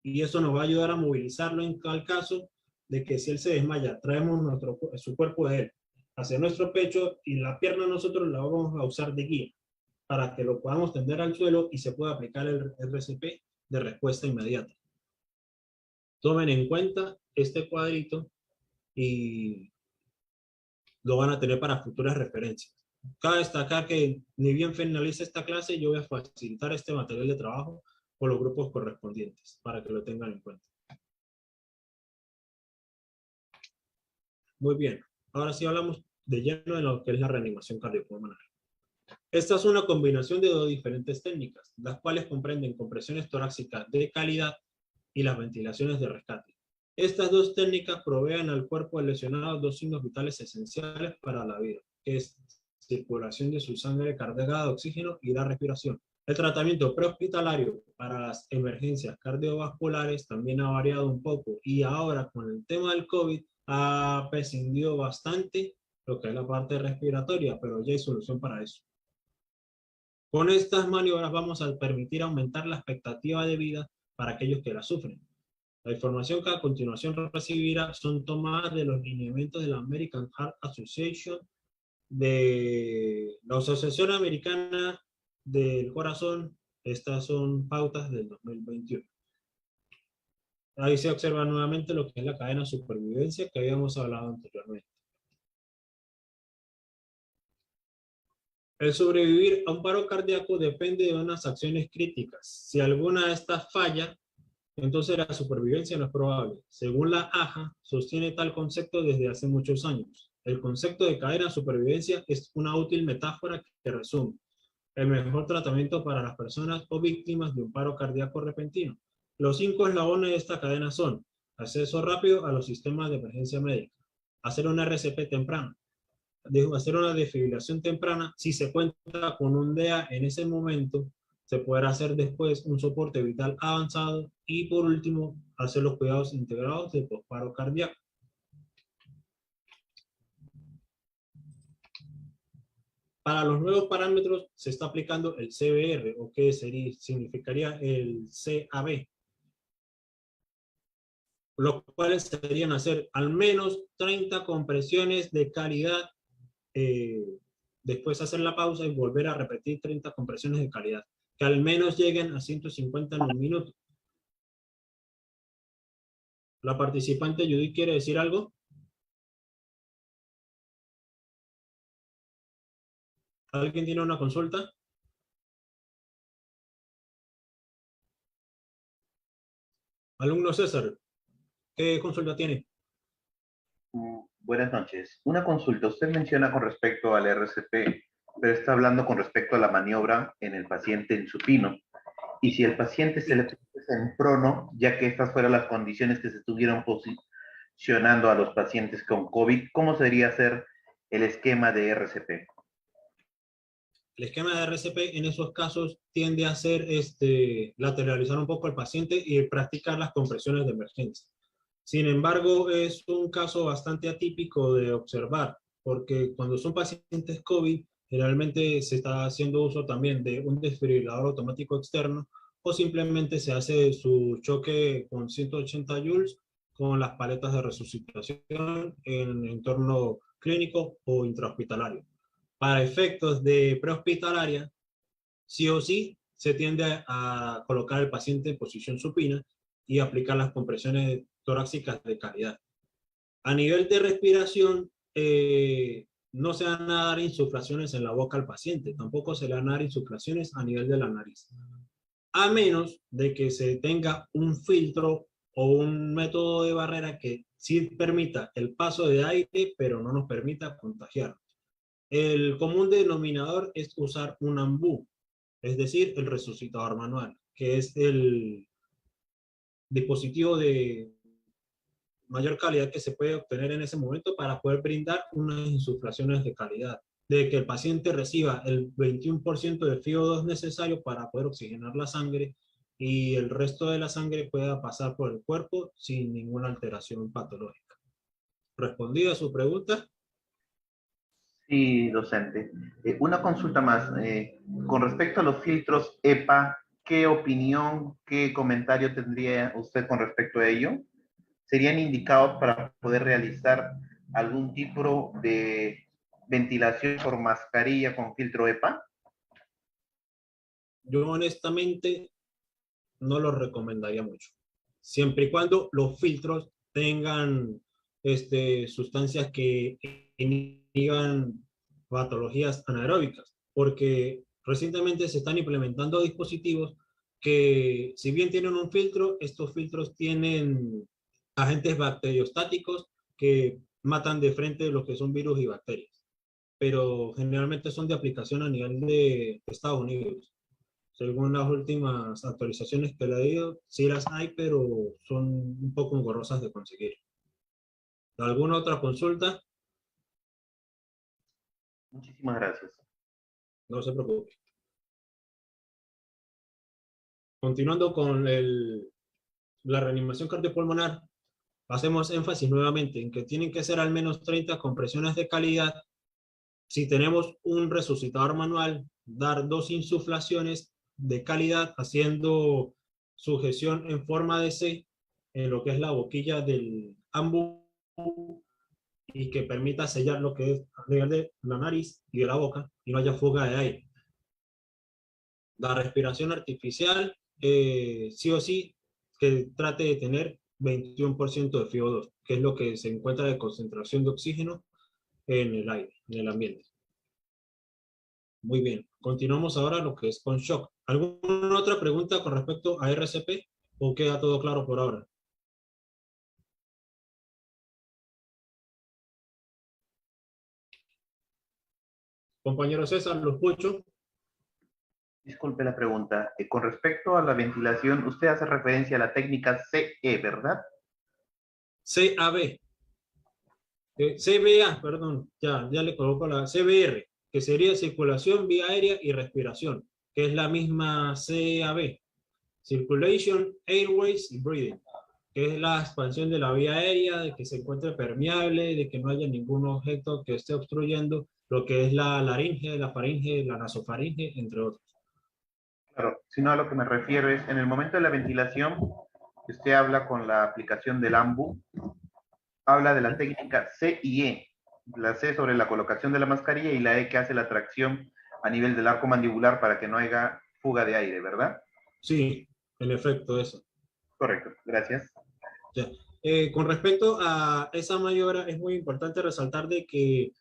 Y eso nos va a ayudar a movilizarlo en tal caso de que si él se desmaya, traemos su cuerpo de él hacia nuestro pecho y la pierna nosotros la vamos a usar de guía para que lo podamos tender al suelo y se pueda aplicar el RCP de respuesta inmediata. Tomen en cuenta este cuadrito y lo van a tener para futuras referencias. Cabe destacar que ni bien finalice esta clase, yo voy a facilitar este material de trabajo con los grupos correspondientes, para que lo tengan en cuenta. Muy bien, ahora sí hablamos de lleno de lo que es la reanimación cardiopulmonar. Esta es una combinación de dos diferentes técnicas, las cuales comprenden compresiones torácicas de calidad y las ventilaciones de rescate. Estas dos técnicas proveen al cuerpo del lesionado dos signos vitales esenciales para la vida, que es circulación de su sangre cargada de oxígeno y la respiración. El tratamiento prehospitalario para las emergencias cardiovasculares también ha variado un poco y ahora con el tema del COVID ha prescindido bastante lo que es la parte respiratoria, pero ya hay solución para eso. Con estas maniobras vamos a permitir aumentar la expectativa de vida para aquellos que la sufren. La información que a continuación recibirá son tomadas de los lineamientos de la American Heart Association, de la Asociación Americana del Corazón. Estas son pautas del 2021. Ahí se observa nuevamente lo que es la cadena de supervivencia que habíamos hablado anteriormente. El sobrevivir a un paro cardíaco depende de unas acciones críticas. Si alguna de estas falla, entonces la supervivencia no es probable. Según la AHA, sostiene tal concepto desde hace muchos años. El concepto de cadena de supervivencia es una útil metáfora que resume el mejor tratamiento para las personas o víctimas de un paro cardíaco repentino. Los 5 eslabones de esta cadena son: acceso rápido a los sistemas de emergencia médica, hacer una RCP temprana, hacer una desfibrilación temprana. Si se cuenta con un DEA en ese momento, se podrá hacer después un soporte vital avanzado y por último hacer los cuidados integrados de posparo cardíaco. Para los nuevos parámetros se está aplicando el CBR, o que significaría el CAB, los cuales serían hacer al menos 30 compresiones de calidad, después hacer la pausa y volver a repetir 30 compresiones de calidad, que al menos lleguen a 150 en un minuto. La participante Judith quiere decir algo. ¿Alguien tiene una consulta? Alumno César, ¿qué consulta tiene? Buenas noches. Una consulta. Usted menciona con respecto al RCP, pero está hablando con respecto a la maniobra en el paciente en supino. y si el paciente se le pusiese en prono, ya que estas fueron las condiciones que se estuvieron posicionando a los pacientes con COVID, ¿cómo sería hacer el esquema de RCP? El esquema de RCP en esos casos tiende a hacer lateralizar un poco al paciente y practicar las compresiones de emergencia. Sin embargo, es un caso bastante atípico de observar, porque cuando son pacientes COVID, generalmente se está haciendo uso también de un desfibrilador automático externo o simplemente se hace su choque con 180 joules con las paletas de resucitación en entorno clínico o intrahospitalario. Para efectos de prehospitalaria, sí o sí se tiende a colocar al paciente en posición supina y aplicar las compresiones torácicas de calidad. A nivel de respiración, no se van a dar insuflaciones en la boca al paciente, tampoco se le van a dar insuflaciones a nivel de la nariz, a menos de que se tenga un filtro o un método de barrera que sí permita el paso de aire, pero no nos permita contagiar. El común denominador es usar un AMBU, es decir, el resucitador manual, que es el dispositivo de mayor calidad que se puede obtener en ese momento para poder brindar unas insuflaciones de calidad, de que el paciente reciba el 21% de FiO2 necesario para poder oxigenar la sangre y el resto de la sangre pueda pasar por el cuerpo sin ninguna alteración patológica. ¿Respondida a su pregunta? Sí, docente. Una consulta más. Con respecto a los filtros EPA, ¿qué opinión, qué comentario tendría usted con respecto a ello? ¿Serían indicados para poder realizar algún tipo de ventilación por mascarilla con filtro EPA? Yo honestamente no los recomendaría mucho, siempre y cuando los filtros tengan sustancias que inhiban patologías anaeróbicas, porque recientemente se están implementando dispositivos que, si bien tienen un filtro, estos filtros tienen agentes bacteriostáticos que matan de frente lo que son virus y bacterias, pero generalmente son de aplicación a nivel de Estados Unidos. Según las últimas actualizaciones que le he ido, sí las hay, pero son un poco engorrosas de conseguir. ¿Alguna otra consulta? Muchísimas gracias. No se preocupe. Continuando con la reanimación cardiopulmonar, hacemos énfasis nuevamente en que tienen que ser al menos 30 compresiones de calidad. Si tenemos un resucitador manual, dar 2 insuflaciones de calidad haciendo sujeción en forma de C en lo que es la boquilla del AMBU y que permita sellar lo que es a nivel de la nariz y de la boca y no haya fuga de aire. La respiración artificial, sí o sí, que trate de tener 21% de FiO2, que es lo que se encuentra de concentración de oxígeno en el aire, en el ambiente. Muy bien, continuamos ahora lo que es con shock. ¿Alguna otra pregunta con respecto a RCP o queda todo claro por ahora? Compañero César, lo escucho. Disculpe la pregunta. Con respecto a la ventilación, usted hace referencia a la técnica CE, ¿verdad? CAB. CBA, perdón, ya le coloco la CBR, que sería circulación, vía aérea y respiración, que es la misma CAB. Circulation, Airways y Breathing, que es la expansión de la vía aérea, de que se encuentre permeable, de que no haya ningún objeto que esté obstruyendo lo que es la laringe, la faringe, la nasofaringe, entre otros. Claro, sino a lo que me refiero es, en el momento de la ventilación, usted habla con la aplicación del AMBU, habla de la técnica C y E. La C sobre la colocación de la mascarilla y la E que hace la tracción a nivel del arco mandibular para que no haya fuga de aire, ¿verdad? Sí, en efecto, eso. Correcto, gracias. Ya. Con respecto a esa maniobra, es muy importante resaltar de que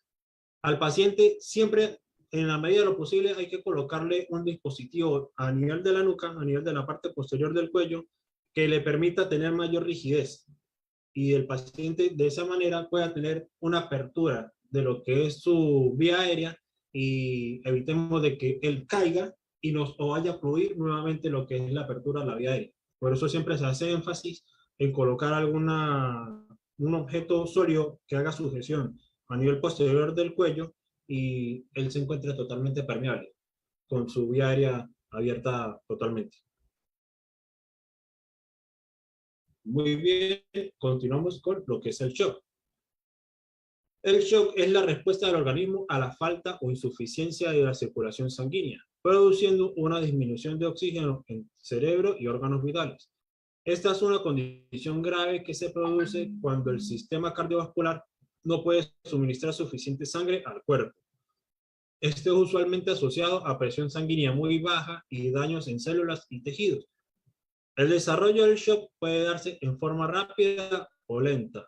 al paciente siempre, en la medida de lo posible, hay que colocarle un dispositivo a nivel de la nuca, a nivel de la parte posterior del cuello, que le permita tener mayor rigidez. Y el paciente de esa manera pueda tener una apertura de lo que es su vía aérea y evitemos de que él caiga o vaya a fluir nuevamente lo que es la apertura de la vía aérea. Por eso siempre se hace énfasis en colocar un objeto sólido que haga sujeción a nivel posterior del cuello y él se encuentre totalmente permeable, con su vía aérea abierta totalmente. Muy bien, continuamos con lo que es el shock. El shock es la respuesta del organismo a la falta o insuficiencia de la circulación sanguínea, produciendo una disminución de oxígeno en cerebro y órganos vitales. Esta es una condición grave que se produce cuando el sistema cardiovascular no puede suministrar suficiente sangre al cuerpo. Este es usualmente asociado a presión sanguínea muy baja y daños en células y tejidos. El desarrollo del shock puede darse en forma rápida o lenta,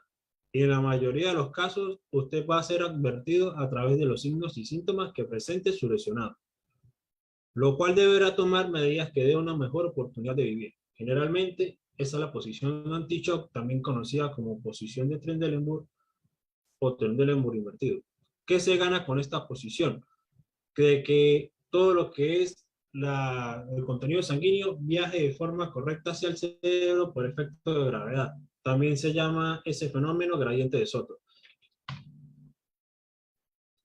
y en la mayoría de los casos usted va a ser advertido a través de los signos y síntomas que presente su lesionado, lo cual deberá tomar medidas que den una mejor oportunidad de vivir. Generalmente, esa es la posición anti-shock, también conocida como posición de Trendelenburg o Trendelenburg invertido. ¿Qué se gana con esta posición? Que todo lo que es el contenido sanguíneo viaje de forma correcta hacia el cerebro por efecto de gravedad. También se llama ese fenómeno gradiente de Soto.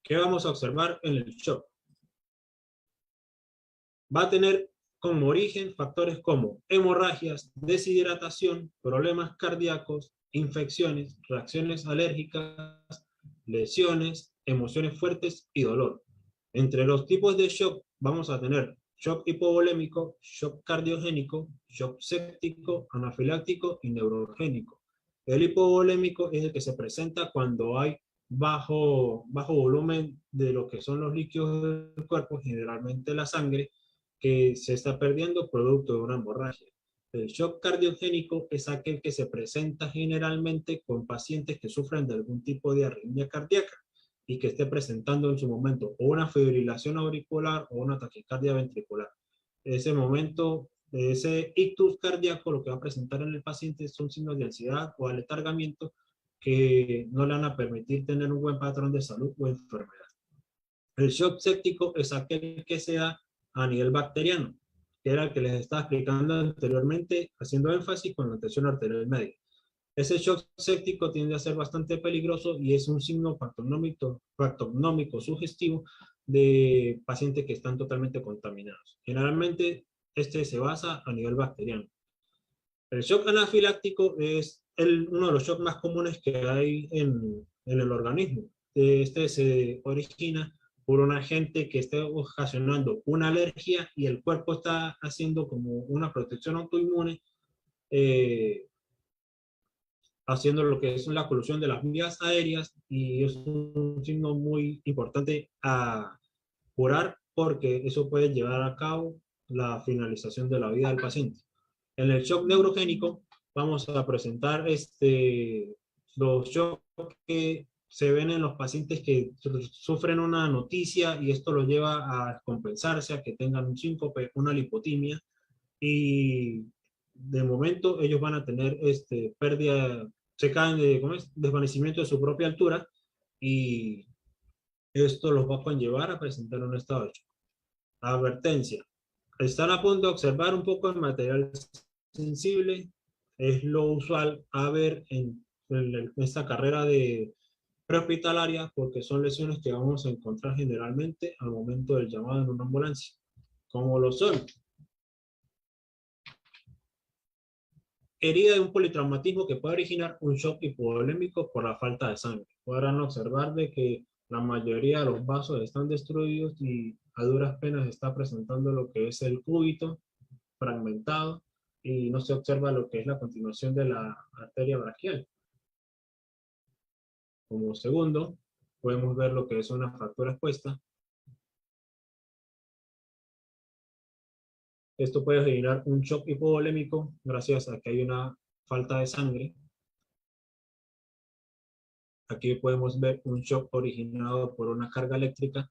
¿Qué vamos a observar en el shock? Va a tener como origen factores como hemorragias, deshidratación, problemas cardíacos, infecciones, reacciones alérgicas, lesiones, emociones fuertes y dolor. Entre los tipos de shock vamos a tener shock hipovolémico, shock cardiogénico, shock séptico, anafiláctico y neurogénico. El hipovolémico es el que se presenta cuando hay bajo volumen de lo que son los líquidos del cuerpo, generalmente la sangre, que se está perdiendo producto de una hemorragia. El shock cardiogénico es aquel que se presenta generalmente con pacientes que sufren de algún tipo de arritmia cardíaca y que esté presentando en su momento o una fibrilación auricular o una taquicardia ventricular. Ese momento, ese ictus cardíaco, lo que va a presentar en el paciente son signos de ansiedad o aletargamiento que no le van a permitir tener un buen patrón de salud o enfermedad. El shock séptico es aquel que se da a nivel bacteriano, que era el que les estaba explicando anteriormente, haciendo énfasis con la tensión arterial media. Ese shock séptico tiende a ser bastante peligroso y es un signo patognomónico sugestivo de pacientes que están totalmente contaminados. Generalmente, este se basa a nivel bacteriano. El shock anafiláctico es uno de los shocks más comunes que hay en el organismo. Este se origina por un agente que está ocasionando una alergia y el cuerpo está haciendo como una protección autoinmune, haciendo lo que es la colusión de las vías aéreas, y es un signo muy importante a curar porque eso puede llevar a cabo la finalización de la vida del paciente. En el shock neurogénico vamos a presentar los shocks que se ven en los pacientes que sufren una noticia y esto los lleva a compensarse, a que tengan un síncope, una lipotimia, y de momento ellos van a tener pérdida, se caen de desvanecimiento de su propia altura y esto los va a conllevar a presentar un estado de shock. Advertencia. Están a punto de observar un poco de material sensible. Es lo usual a ver en esta carrera de prehospitalaria porque son lesiones que vamos a encontrar generalmente al momento del llamado en una ambulancia. Como lo son herida de un politraumatismo que puede originar un shock hipovolémico por la falta de sangre. Podrán observar de que la mayoría de los vasos están destruidos y a duras penas está presentando lo que es el cúbito fragmentado y no se observa lo que es la continuación de la arteria braquial. Como segundo, podemos ver lo que es una fractura expuesta. Esto puede generar un shock hipovolémico gracias a que hay una falta de sangre. Aquí podemos ver un shock originado por una carga eléctrica,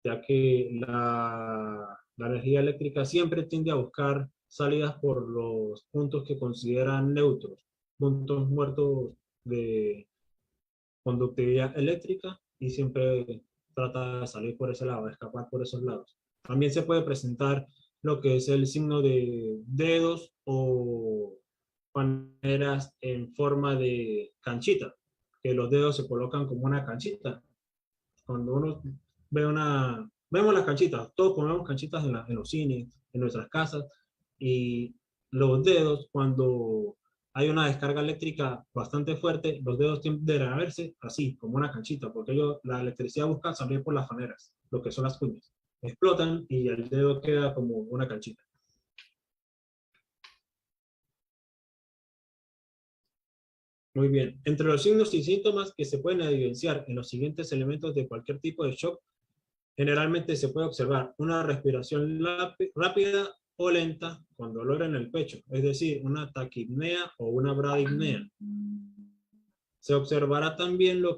ya que la energía eléctrica siempre tiende a buscar salidas por los puntos que consideran neutros, puntos muertos de conductividad eléctrica, y siempre trata de salir por ese lado, de escapar por esos lados. También se puede presentar lo que es el signo de dedos o maneras en forma de canchita, que los dedos se colocan como una canchita. Cuando uno ve vemos las canchitas, todos ponemos canchitas en los cines, en nuestras casas, y los dedos, cuando hay una descarga eléctrica bastante fuerte, los dedos tienden a verse así, como una canchita, porque la electricidad busca salir por las faneras, lo que son las cuñas. Explotan y el dedo queda como una canchita. Muy bien. Entre los signos y síntomas que se pueden evidenciar en los siguientes elementos de cualquier tipo de shock, generalmente se puede observar una respiración rápida o lenta con dolor en el pecho, es decir, una taquipnea o una bradipnea. Se observará también lo